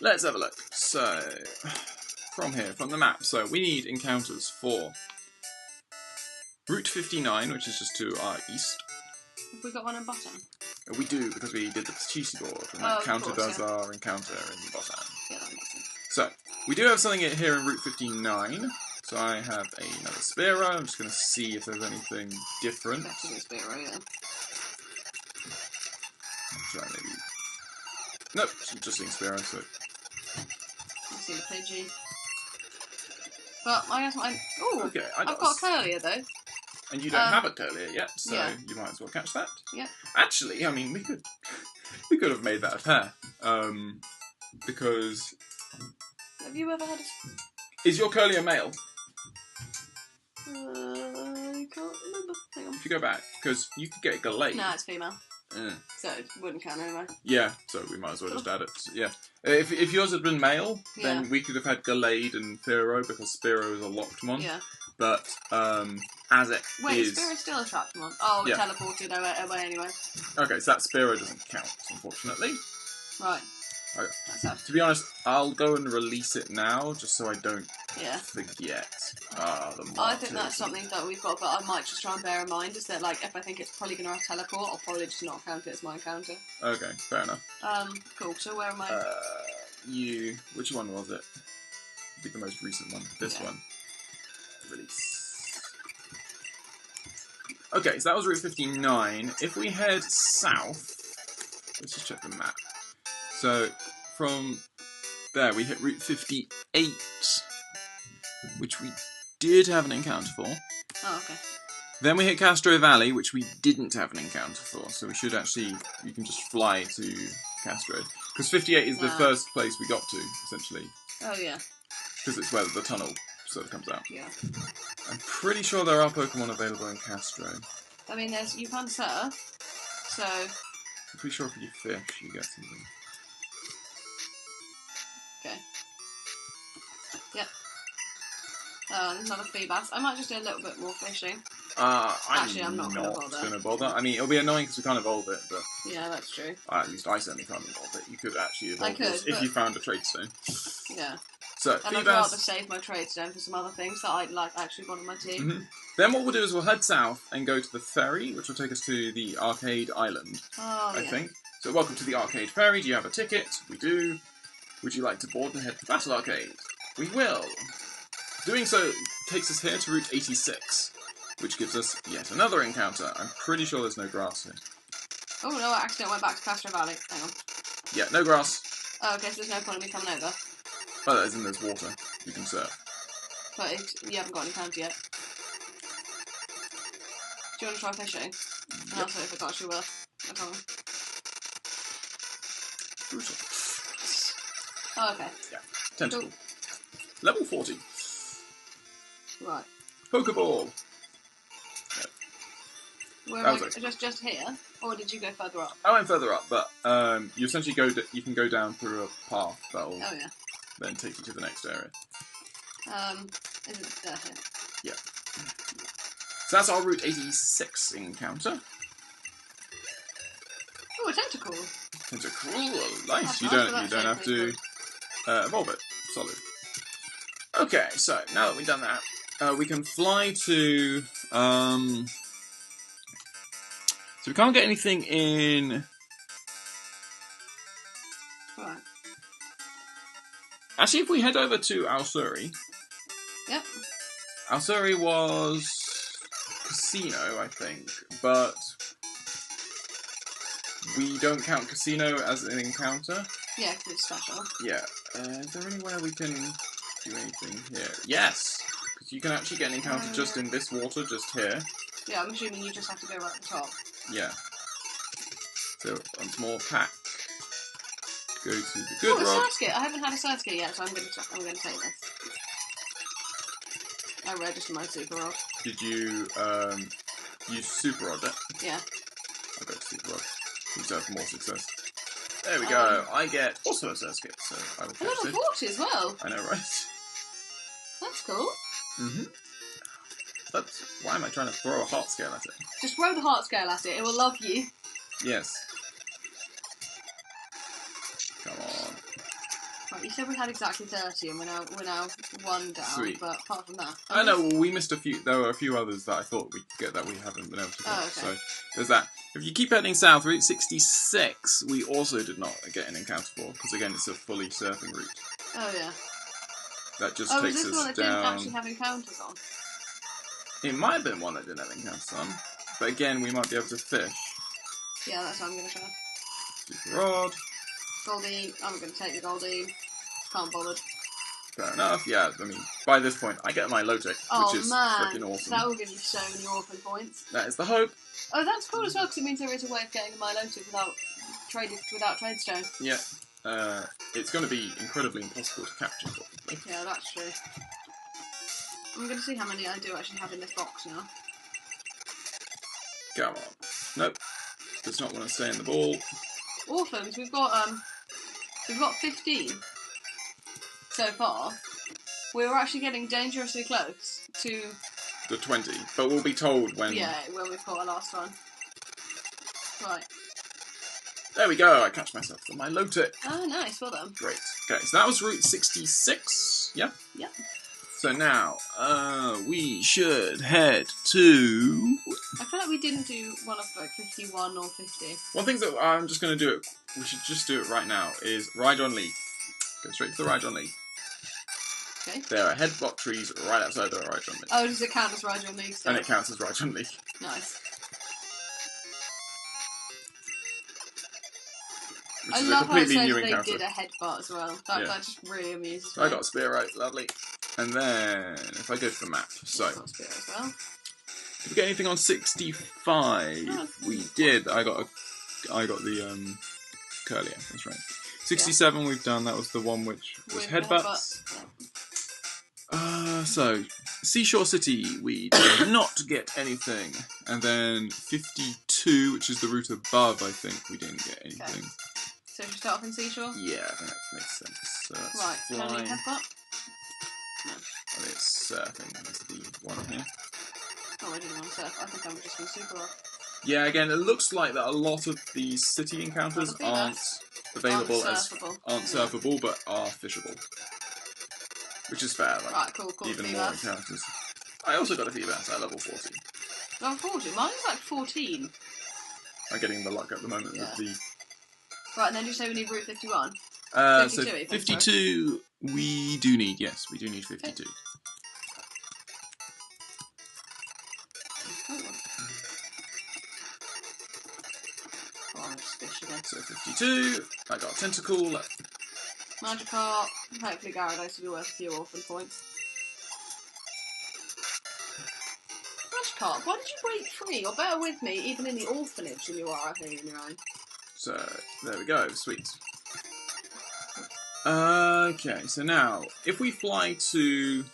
let's have a look. So, from here, from the map. So we need encounters for Route 59, which is just to our east. Have we got one in bottom? We do, because we did the cheesy board, and that counted as our encounter in bottom. Yeah, that makes sense. So, we do have something here in Route 59. So I have another Spearow. I'm just going to see if there's anything different. That's a Spearow, yeah. Try maybe Nope, just seeing Spiro, so... I see the Pidgey. But I guess mine... Ooh, okay, I've got a Curlier, though. And you don't have a Curlier yet, so yeah. you might as well catch that. Yeah. Actually, I mean, we could have made that a pair. Because... Have you ever had a... Is your Curlier male? I can't remember. Hang on. If you go back, because you could get Gallade. No, it's female. So it wouldn't count anyway. Yeah, so we might as well just add it. Yeah. If yours had been male, then we could have had Gallade and Fearow, because Spearow is a locked one. Yeah. But, as it Wait, is... Spearow's still a trapped one. Oh, it teleported away anyway. Okay, so that Spearow doesn't count, unfortunately. Right. Okay. To be honest, I'll go and release it now, just so I don't forget. I think that's something that we've got, but I might just try and bear in mind, is that, like, if I think it's probably going to have teleport, I'll probably just not count it as my encounter. Okay, fair enough. Cool, so where am I? Which one was it? I think the most recent one. This one. Release. Okay, so that was Route 59. If we head south, let's just check the map. So, from there, we hit Route 58, which we did have an encounter for. Oh, okay. Then we hit Castro Valley, which we didn't have an encounter for, so we should actually, you can just fly to Castro. Because 58 is the first place we got to, essentially. Oh, yeah. Because it's where the tunnel sort of comes out. Yeah. I'm pretty sure there are Pokemon available in Castro. I mean, you can surf, so... I'm pretty sure if you fish, you get something. Okay. Yep. There's another Feebas. I might just do a little bit more fishing. I'm not going to bother. I mean, it'll be annoying because we can't evolve it, but... Yeah, that's true. At least I certainly can't evolve it. You could actually evolve this but... if you found a trade stone. Yeah. So, and I'd rather save my trade stone for some other things that I'd like actually want on my team. Mm-hmm. Then what we'll do is we'll head south and go to the ferry, which will take us to the Arcade Island, I think. So welcome to the Arcade Ferry. Do you have a ticket? We do. Would you like to board and head to Battle Arcade? We will. Doing so takes us here to Route 86, which gives us yet another encounter. I'm pretty sure there's no grass here. Oh no, I accidentally went back to Castro Valley. Hang on. Yeah, no grass. Oh, okay, so there's no point in me coming over. Oh, as in there's water. You can surf. But you haven't got any encounter yet. Do you want to try fishing? And I'll say if it's actually worth a problem. Brutal. Oh, okay. Yeah. Tentacle. Cool. Level 40. Right. Pokeball. Where am I? Just here? Or did you go further up? I went further up, but you essentially you can go down through a path that'll then take you to the next area. Is it here? Yeah. So that's our Route 86 encounter. Oh, a tentacle. Tentacle, nice. You don't have to evolve it. Solid. Okay, so now that we've done that, we can fly to. So we can't get anything in. Right. Actually, if we head over to Alsuri. Yep. Alsuri was Casino, I think, but we don't count Casino as an encounter. Yeah, because it's special. Yeah. Is there anywhere we can do anything here? Yes! Because you can actually get an encounter just in this water, just here. Yeah, I'm assuming you just have to go right at the top. Yeah. So, once more, pack. Go to the good rock. Oh, a Surskit! I haven't had a Surskit yet, so I'm going to take this. I registered my Super Rod. Did you use Super Rod it? Yeah. I got Super Rod. Seems to have more success. There we go. I get also a Surskit, so I will catch level it. 40 as well. I know, right? That's cool. Mm-hmm. But why am I trying to throw a heart scale at it? Just throw the heart scale at it. It will love you. Yes. Come on. Right, you said we had exactly 30, and we're now 1 down. Sweet. But apart from that, I know we missed a few. There were a few others that I thought we'd get that we haven't been able to get. Oh, okay. So there's that. If you keep heading south, Route 66, we also did not get an encounter for, because again, it's a fully surfing route. Oh yeah. That just is takes this us one that down. didn't actually have encounters on? It might have been one that didn't have encounters on, but again, we might be able to fish. Yeah, that's what I'm going to try. Super Rod. Goldine. I'm going to take the Goldine. Can't bother. Fair enough. Yeah, I mean, by this point, I get my Lotic, which is freaking awesome. That will give you so many orphan points. That is the hope. Oh, that's cool as well, because it means there is a way of getting a Milotic without Tradestone. Yeah. It's going to be incredibly impossible to capture, probably. Yeah, that's true. I'm going to see how many I do actually have in this box now. Come on. Nope. Does not want to stay in the ball. Orphans, we've got 15 so far. We were actually getting dangerously close to The 20, but we'll be told when... Yeah, when we've got our last one. Right. There we go, I catch myself for my Lotic. Oh, nice, well done. Great. Okay, so that was Route 66, yeah? Yeah. So now, we should head to... I feel like we didn't do one of like 51 or 50. One thing that I'm just going to do, we should just do it right now, is Ride on Leaf. Go straight to the Ride on Leaf. Okay. There are head block trees right outside the Ride on Leaf. Oh, does it count as Ride on Leaf still? And it counts as Ride on Leaf. Nice. Which I is love a completely how it new says encounter. they did a headbutt as well. That just really amuses me. I got a spear right, lovely. And then, if I go to the map, so... I got a spear as well. Did we get anything on 65? No. We did. I got the Curlier, that's right. 67 we've done, that was the one which was headbutts. So, Seashore City, we did not get anything. And then 52, which is the route above, I think we didn't get anything. Okay. So should we start off in Seashore? Yeah, I think that makes sense. So that's Right, flying. can I headbutt? No. I think it's surfing is the one here. Oh, I didn't want to surf. I think I'm just going to super off. Yeah, again, it looks like that a lot of these city encounters aren't available aren't surfable, but are fishable. Which is fair, like, right, cool, even more encounters. I also got a Feebas at level 40. Level 40? Mine's like 14. I'm getting the luck at the moment with the... Right, and then you say we need Route 51? 52, so 52 we do need, yes, we do need 52. Okay. So 52, I got Tentacle. Magikarp, hopefully Gyarados will be worth a few orphan points. Magikarp, why did you break free? You're better with me, even in the orphanage, than you are out here on your own. So, there we go, sweet. Okay, so now, if we fly to...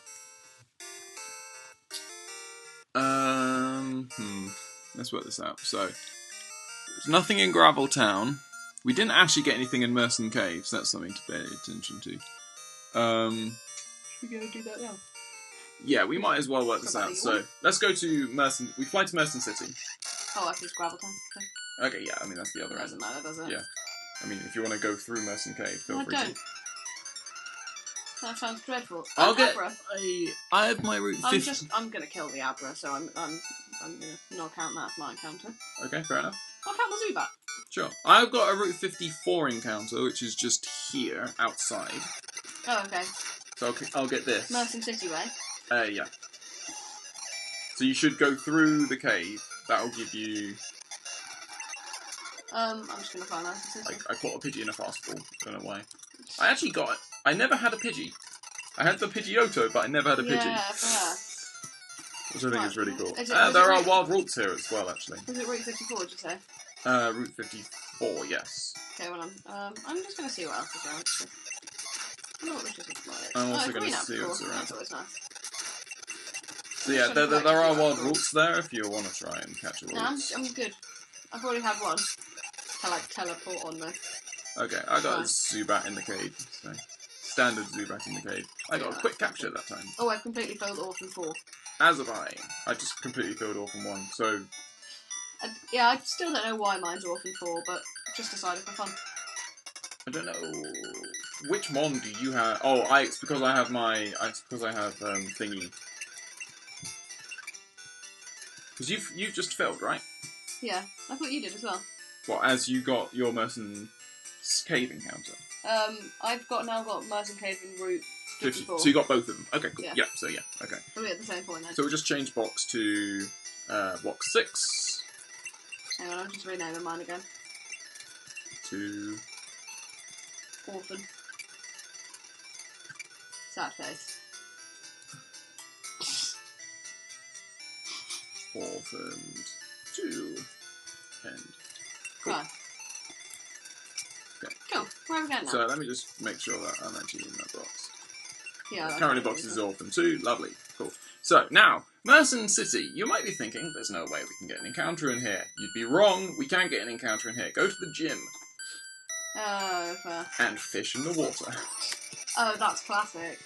let's work this out. So, there's nothing in Gravel Town. We didn't actually get anything in Merson Caves. That's something to pay attention to. Should we go do that now? Yeah, we might as well work this out. So, let's go to Merson... We fly to Merson City. Oh, I think it's Gravel Town. Okay, yeah, I mean, that's the other end. Doesn't matter, does it? Yeah. I mean, if you want to go through Merson Cave, feel free don't. to. That sounds dreadful. I'll get... Abra. I have my route 50... I'm gonna kill the Abra, so I'm gonna not count that as my encounter. Okay, fair enough. I'll count the Zubat. Sure. I've got a Route 54 encounter, which is just here, outside. Oh, okay. So I'll get this. Merson City way? Yeah. So you should go through the cave. That'll give you... I'm just gonna find Merson City. I caught a Pidgey in a fastball. Don't know why. I actually got it. I never had a Pidgey. I had the Pidgeotto, but I never had a Pidgey. Yeah, fair. Which I think is really cool. There are wild routes here as well, actually. Was it Route 54, did you say? Route 54, yes. Okay, well, I'm just going to see what else is around. I know what this is like. I'm also going to see what's around. That's always nice. So yeah, there are wild routes there if you want to try and catch a route. I'm good. I've already had one. To like teleport on me. Okay, I got a Zubat in the cave. So standard Zubat in the cave. I got a quick capture that time. Oh, I've completely failed Orphan 4. As have I. I just completely failed Orphan 1, so... Yeah, I still don't know why mine's Orphan 4, but just decided for fun. I don't know... Which Mon do you have? Oh, it's because I have my... It's because I have, thingy. Because you've just failed, right? Yeah, I thought you did as well. Well, as you got your Merson Cave encounter. I've now got Merson Cave in Route 54. So you got both of them. Okay, cool. Yeah. Okay. We're at the same point then. So we'll just change box to box 6. Hang on, I'm just renaming mine again. To Orphan. Sad face. Orphaned to end. Cool. Right. Okay. Cool. Where are we going now? So let me just make sure that I'm actually in that box. Yeah. Currently box is Orphan 2. Lovely. Cool. So now, Merson City. You might be thinking, there's no way we can get an encounter in here. You'd be wrong. We can get an encounter in here. Go to the gym. Oh, fair. And fish in the water. Oh, that's classic.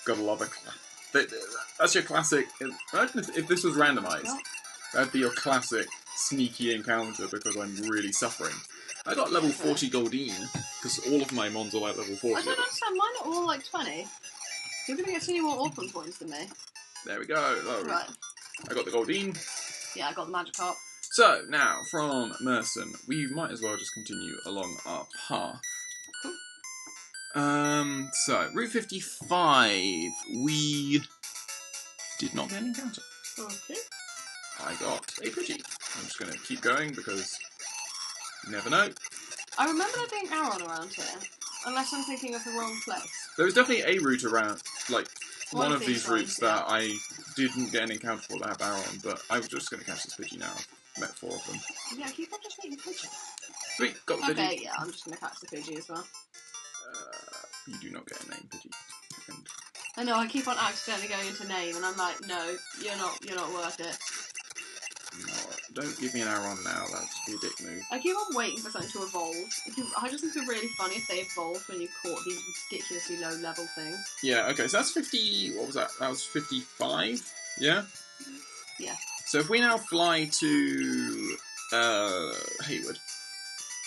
Gotta love it. That's your classic. Imagine if this was randomised. What? That'd be your classic sneaky encounter because I'm really suffering. I got level 40 Goldine because all of my mons are like level 40. I don't understand. Mine are all like 20. You're gonna get so many more Orphan points than me. There we go. Lovely. Right. I got the Goldine. Yeah, I got the magic heart. So, now, from Merson, we might as well just continue along our path. Cool. So, Route 55, we did not get an encounter. Okay. I got a Pidgey. I'm just going to keep going because you never know. I remember there being Aron around here, unless I'm thinking of the wrong place. There was definitely a route around, like, one of these these routes ones, that I didn't get an encounter for that have Aron, but I was just going to catch this Pidgey now. I've met 4 of them. Yeah, keep on just making Pidgey. Sweet, got the Pidgey. Okay, yeah, I'm just gonna catch the Pidgey as well. You do not get a name, Pidgey. And I know, I keep on accidentally going into name, and I'm like, no, you're not worth it. no, don't give me an Aron now, that'd just be a dick move. I keep on waiting for something to evolve. I just think it'd be really funny if they evolved when you caught these ridiculously low level things. Yeah, okay, so that's 50, what was that? That was 55, yeah? Yeah. So if we now fly to Hayward,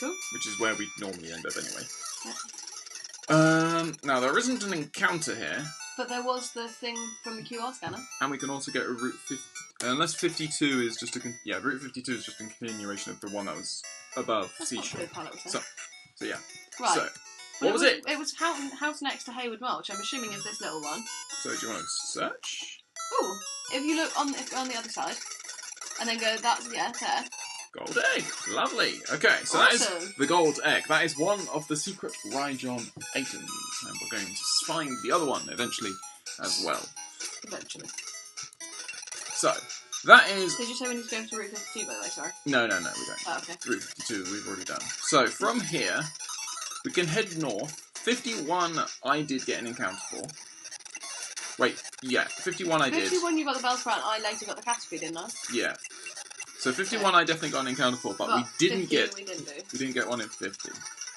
Cool. which is where we normally end up anyway. Yeah. Now there isn't an encounter here, But there was the thing from the QR scanner. and we can also get a Route 50, unless 52 is just a, Route 52 is just a continuation of the one that was above That's not Seashore. good, Pilot was So, saying. yeah. Right. So, Well, what was it? It was house next to Hayward Mall, which I'm assuming is this little one. So do you want to search? Ooh, if you look on the other side, and then go, that's, yeah, there. Gold egg. Lovely. Okay, so that is Awesome. the gold egg. That is one of the secret Ryjon items. And we're going to find the other one eventually as well. Eventually. So, that is... Did you say we need to go to Route 52, by the way, sorry? No, we don't. Oh, okay. Route 52 we've already done. So, from here, we can head north. 51 I did get an encounter for. Wait, yeah, 51 I did. 51 you got the Bellsprout, and I later got the Caterpie, didn't I? Yeah. So 51 I definitely got an encounter for, but we didn't get... we didn't do. We didn't get one in 50,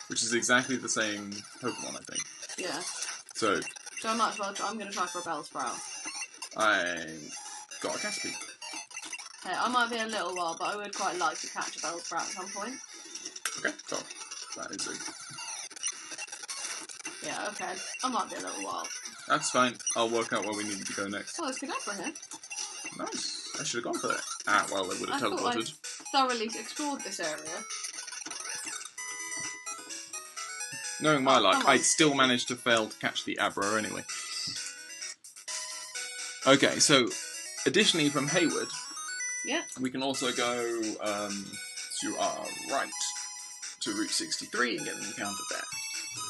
which is exactly the same Pokemon, I think. Yeah. So I might as well I'm going to try for a Bellsprout. I got a Caterpie. Hey, I might be a little while, but I would quite like to catch a Bellsprout at some point. Okay, so that is it. Yeah, okay. I might be a little while. That's fine. I'll work out where we need to go next. Oh, there's Kadabra here. Nice. I should have gone for it. Ah, well, they would have I thought teleported. I thoroughly explored this area. Knowing my luck, come on. I'd still manage to fail to catch the Abra anyway. Okay, so additionally from Hayward, Yeah. we can also go to our right to Route 63 and get an encounter there.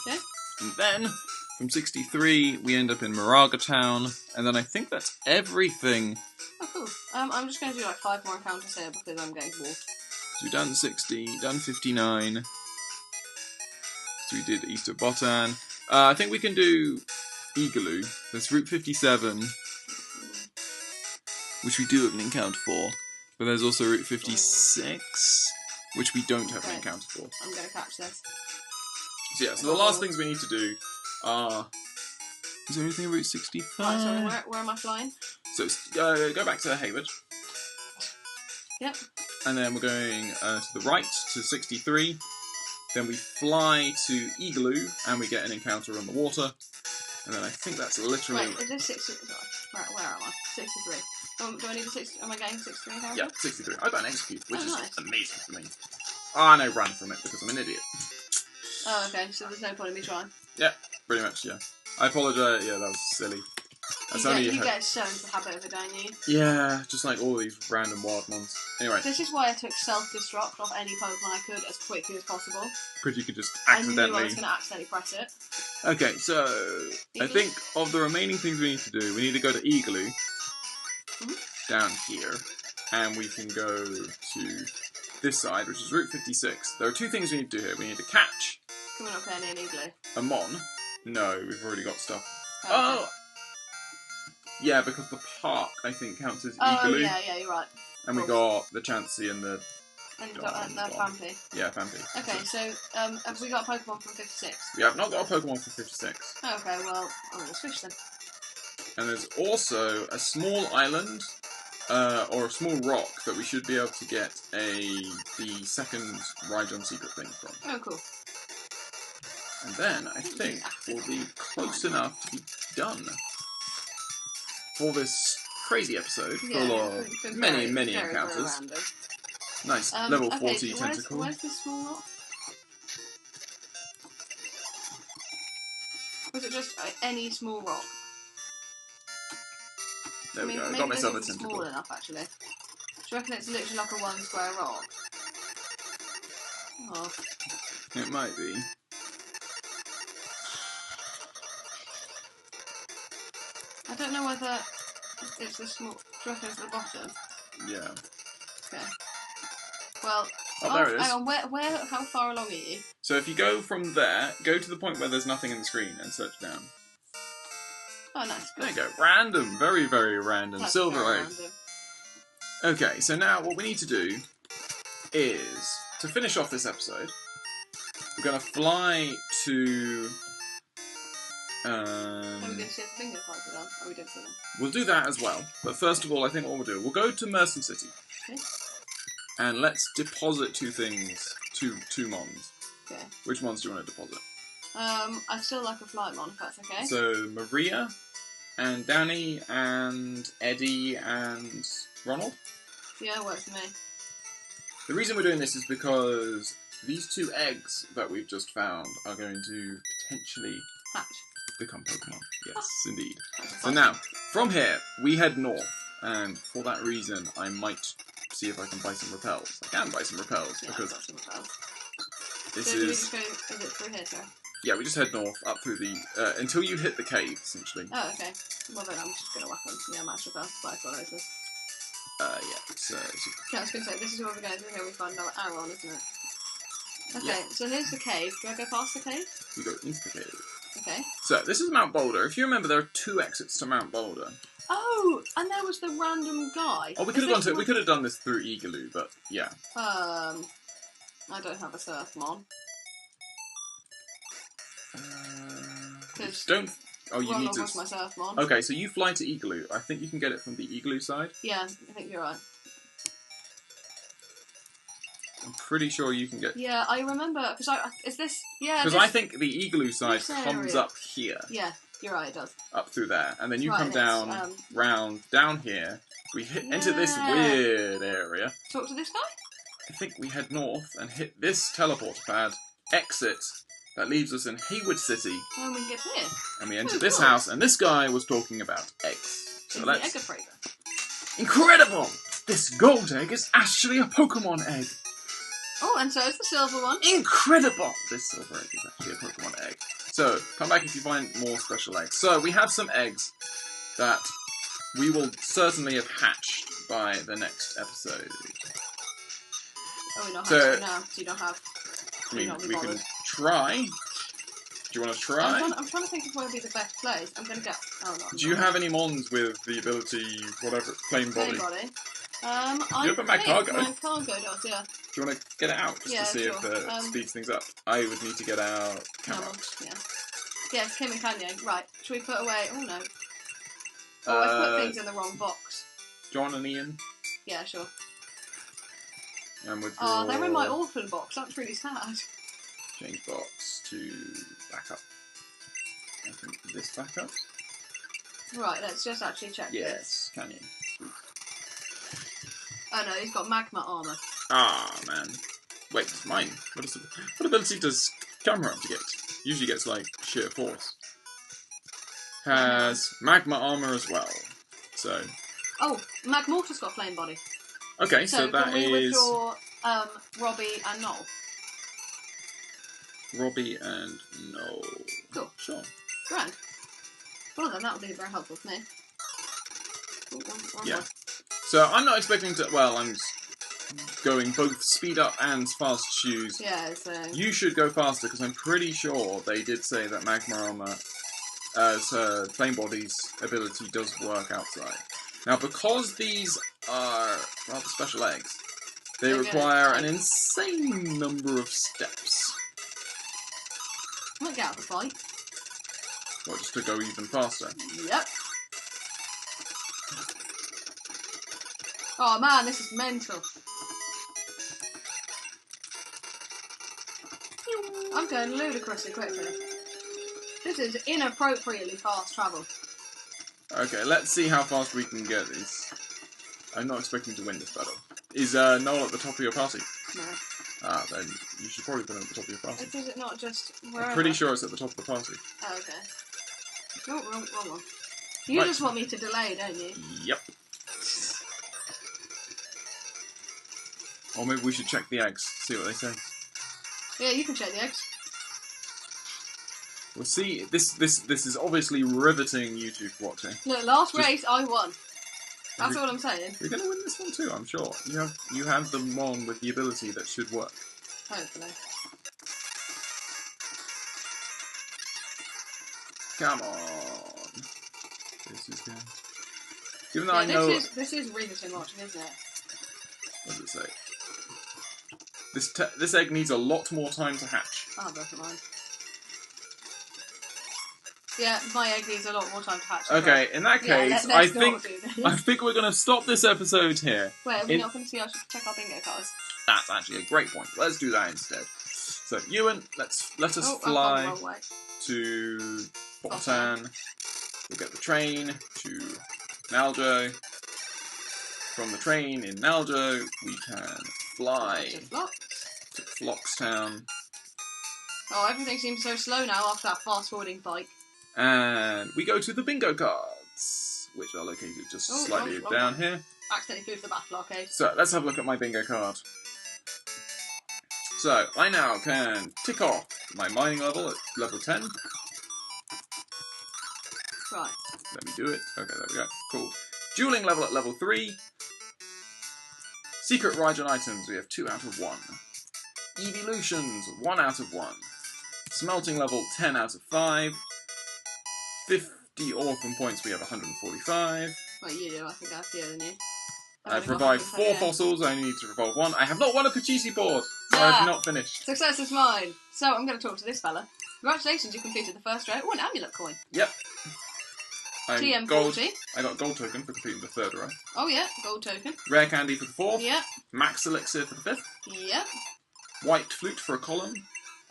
Okay. And then, from 63, we end up in Moraga Town, and then I think that's everything. Oh, cool. I'm just going to do like 5 more encounters here because I'm getting bored. So we've done 60, done 59. So we did East of Botan. I think we can do Eagaloo. There's Route 57, which we do have an encounter for. But there's also Route 56, which we don't have an encounter for. I'm going to catch this. So yeah, so the last things we need to do are... Is there anything in Route 65? Right, so where am I flying? So go back to Hayward. Yep. And then we're going to the right to 63. Then we fly to Eagaloo, and we get an encounter on the water. And then I think that's literally... Wait, is this 63? Where am I? 63. Do I need a 60? Am I getting 63 encounter? Yeah, 63. I got an execute, which is nice. amazing for me. Oh, no, run from it because I'm an idiot. Oh, okay, so there's no point in me trying. Yeah, pretty much, yeah. I apologise, yeah, that was silly. You get so into the habit of it, don't you? Yeah, just like all these random wild ones. Anyway. This is why I took self-destruct off any Pokemon I could as quickly as possible. Because you could just accidentally... I knew I was going to accidentally press it. Okay, so... I think of the remaining things we need to do, we need to go to Igloo. Down here. And we can go to this side, which is Route 56. There are two things we need to do here. We need to catch... Can we not play any Igloo? A Mon. No, we've already got stuff. Oh! Yeah, because the park, I think, counts as Igloo. Oh, yeah, you're right. And we got the Chansey and the... And the Fampi. Yeah, Fampi. Okay, so have we got a Pokemon from 56? We have not got a Pokemon from 56. Okay, well, I'm going to switch them. And there's also a small island, or a small rock, that we should be able to get the second Rhydon secret thing from. Oh, cool. And then, I think, we'll be close enough to be done for this crazy episode full of many encounters. Very nice, level 40 tentacle. Where's this small rock? Was it just any small rock? There we go, got myself a tentacle. Small enough, actually. Do you reckon it's literally like a 1 square rock? Oh. It might be. I don't know whether it's the small... Do you reckon it's at the bottom? Yeah. Okay. Well... Oh, there it is. Hang on, how far along are you? So if you go from there, go to the point where there's nothing in the screen and search down. Oh, nice. Cool. There you go. Random. Very, very random. That's Silver very egg. random. Okay, so now what we need to do is, to finish off this episode, we're going to fly to... Are we going to see if the bingo cards are done? Or we did for them? We'll do that as well. But first of all, I think what we'll do, we'll go to Merson City. Okay. And let's deposit two Mons. Okay. Which Mons do you want to deposit? I still like a Flightmon, if that's okay. So, Maria, and Danny, and Eddie, and Ronald? Yeah, works for me. The reason we're doing this is because these 2 eggs that we've just found are going to potentially become Pokemon. Yes, indeed. So now, from here, we head north, and for that reason, I might see if I can buy some repels. I can buy some repels, because I've got some repels. this so is... Is it through here, sir? Yeah, we just head north, up through the... until you hit the cave, essentially. Oh, okay. Well then I'm just going to whack them. Yeah, match repels, but I've got open. Yeah, so... Yeah, I was going to say, this is where we're going through here, we find another arrow on, isn't it? Okay, so here's the cave. Do I go past the cave? We go into the cave. Okay. So, this is Mount Boulder. If you remember, there are 2 exits to Mount Boulder. Oh, and there was the random guy. Oh, we could have done this through Igloo, but yeah. I don't have a Surfmon. Don't... Oh, you need to... was my Surfmon. Okay, so you fly to Igloo. I think you can get it from the Igloo side. Yeah, I think you're right. I'm pretty sure you can get... Yeah, I remember, because is this... Yeah, because I think the Igloo side comes up here. Yeah, you're right, it does. Up through there. And then you Right, come down, round, down here. We enter this weird area. Talk to this guy? I think we head north and hit this teleporter pad, exit, that leaves us in Hayward City. And we can get here. And we enter this house, and this guy was talking about eggs. So let's... the egg appraiser. Incredible! This gold egg is actually a Pokemon egg. Oh, and so is the silver one. Incredible! This silver egg is actually a Pokemon egg. So, come back if you find more special eggs. So, we have some eggs that we will certainly have hatched by the next episode. Oh, we're not hatching now, so you don't have... I mean, we can try. Do you want to try? I'm trying to think of where would be the best place. I'm going to go... Oh, no. Do you have any Mons with the ability, whatever, Flame Body? I you have a Magcargo? Magcargo does, yeah. Do you want to get it out just to see if it speeds things up? I would need to get out Camerox. Yeah. Yes, Kim and Kanye. Right. Should we put away... Oh, no. Oh, I put things in the wrong box. John and Ian? Yeah, sure. And withdraw... Oh, they're in my orphan box. That's really sad. Change box to backup. I think this backup. Right, let's just actually check this. Yes, can you? Oh no, he's got magma armor. Ah, man. Wait, it's mine. What ability does Cameron get? Usually gets, like, sheer force. has magma armor as well. So. Oh, Magmortar's got a flame body. Okay, so that can we is withdraw Robbie and Noel? Robbie and Noel. Cool. Sure. Grand. Well then, that would be very helpful for me. Ooh, one Yeah. more. So I'm not expecting to. Well, I'm going both speed up and fast shoes. Yeah, so... You should go faster because I'm pretty sure they did say that magma armor as flame body's ability does work outside. Now, because these are rather special eggs, they require an insane number of steps. I might get out of the fight. Well, just to go even faster. Yep. Oh man, this is mental. I'm going ludicrously quickly. This is inappropriately fast travel. Okay, let's see how fast we can get these. I'm not expecting to win this battle. Is Noel at the top of your party? No. Ah, then you should probably put him at the top of your party. Is it not just wherever? I'm pretty sure it's at the top of the party. Oh, okay. No, wrong one. You just want me to delay, don't you? Yep. Or maybe we should check the eggs, see what they say. Yeah, you can check the eggs. We'll see. This is obviously riveting YouTube watching. Look, last race I won. That's all I'm saying. You're going to win this one too, I'm sure. You have the Mon with the ability that should work. Hopefully. Come on. This is good. Even though I know... This is riveting watching, isn't it? What does it say? This egg needs a lot more time to hatch. Oh, that's mine. Yeah, my egg needs a lot more time to hatch. Okay, in that case, I think we're going to stop this episode here. Wait, are we not going to see? I should check our bingo cards. That's actually a great point. Let's do that instead. So, Ewan, let us fly I've gone the wrong way. to Botan. We'll get the train to Naljo. From the train in Naljo, we can fly to Flockstown. Oh, everything seems so slow now after that fast-forwarding fight. And we go to the bingo cards, which are located just slightly down here. Accidentally flew to the battle arcade. So let's have a look at my bingo card. So I now can tick off my mining level at level 10. Right. Let me do it. Okay, there we go. Cool. Dueling level at level 3. Secret Raijin items, we have 2 out of 1. Evolutions, 1 out of 1. Smelting level, 10 out of 5. 50 orphan points, we have 145. Well, you do. I think I have fewer than you. I've revived 4 fossils, I only need to revive 1. I have not won a Pachisi board, so I've not finished. Success is mine. So I'm going to talk to this fella. Congratulations, you completed the first row. Oh, an amulet coin. Yep. TM40. Gold. I got gold token for completing the 3rd row. Oh yeah, gold token. Rare candy for the 4th. Yep. Max elixir for the 5th. Yep. White flute for a column.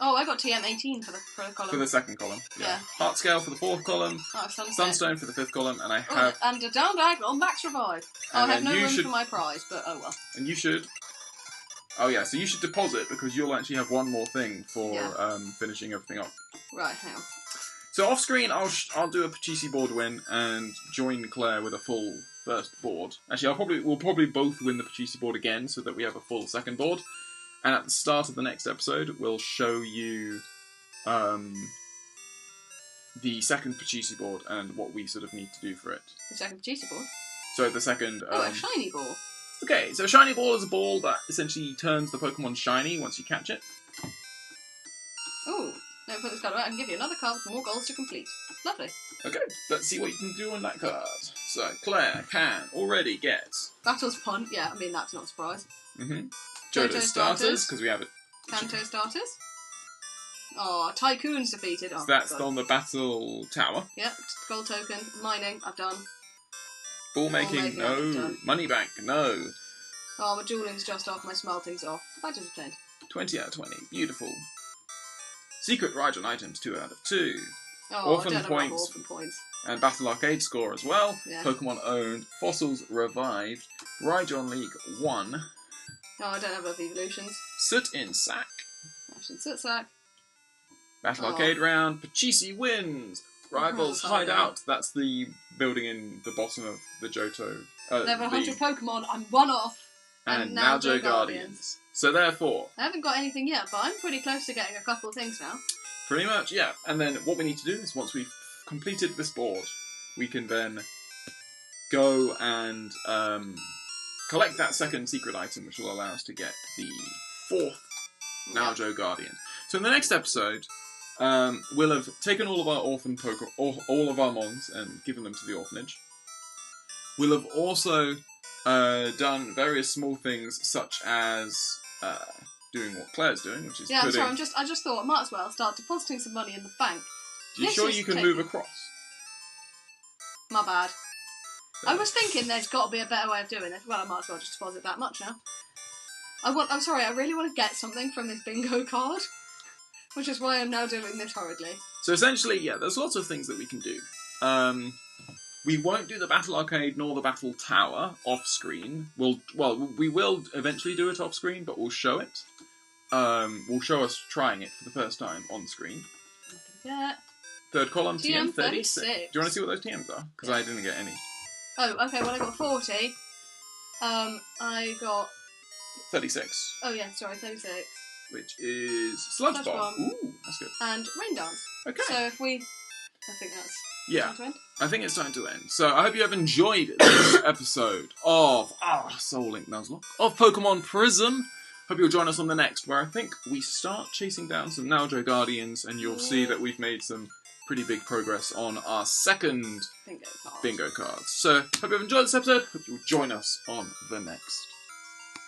Oh, I got TM18 for the column. For the 2nd column. Yeah. Heart scale for the 4th column. Oh, Sunstone for the 5th column, and I have. Oh, and a down diagonal max revive. Oh, I have no room for my prize, but oh well. And you should. Oh yeah, so you should deposit because you'll actually have one more thing for finishing everything off. Right, hang on. So off screen, I'll do a Pachisi board win and join Claire with a full first board. Actually, we'll probably both win the Pachisi board again so that we have a full second board. And at the start of the next episode, we'll show you the second Pachisi board and what we sort of need to do for it. The second Pachisi board? So the second... a shiny ball. Okay, so a shiny ball is a ball that essentially turns the Pokemon shiny once you catch it. Ooh. Let me put this card away. I can give you another card with more goals to complete. Lovely. Okay, let's see what you can do on that card. So, Claire can already get... Battles Punt, yeah, I mean, that's not a surprise. Mm-hmm. Johto starters, because we have it. Kanto starters. Oh, Tycoon's defeated. Oh, so that's on the battle tower. Yep, gold token. Mining, I've done. Ball making, no. Money bank, no. Oh, my dueling's just off, my smelting's off. Badges obtained. 20 out of 20, beautiful. Secret Raijin items, 2 out of 2. Oh, orphan points. And Battle Arcade score as well. Yeah. Pokemon owned. Fossils revived. Raijin League 1. Oh, I don't have enough evolutions. Soot in sack. Action Soot sack. Battle Arcade round. Pachisi wins. Rivals Hideout. That's the building in the bottom of the Johto. Level 100 Pokemon. I'm one off. And Nuzlocke Guardians. So therefore... I haven't got anything yet, but I'm pretty close to getting a couple of things now. Pretty much, yeah. And then what we need to do is once we've completed this board, we can then go and collect that second secret item, which will allow us to get the 4th Nuzlocke Guardian. So in the next episode, we'll have taken all of our orphan all of our mons and given them to the orphanage. We'll have also done various small things, such as doing what Claire's doing, which is I'm sorry. I just thought I might as well start depositing some money in the bank. Are you sure you can move across? My bad. I was thinking there's got to be a better way of doing it. Well, I might as well just deposit that much now. I'm sorry, I really want to get something from this bingo card, which is why I'm now doing this hurriedly. So essentially, yeah, there's lots of things that we can do. We won't do the Battle Arcade nor the Battle Tower off-screen. We will eventually do it off-screen, but we'll show it. We'll show us trying it for the first time on-screen. Yeah. Third column, TM 36. Do you want to see what those TMs are? Because I didn't get any. Oh, okay, well I got 40. I got... 36. Oh yeah, sorry, 36. Which is Sludge Bomb. Ooh, that's good. And Rain Dance. Okay. So if we... I think that's... Yeah, time to end. I think it's time to end. So I hope you have enjoyed this episode of Soul Link Nuzlocke, of Pokemon Prism. Hope you'll join us on the next, where I think we start chasing down some Nuzlocke Guardians, and you'll see that we've made some pretty big progress on our second bingo cards. So hope you've enjoyed this episode. Hope you'll join us on the next.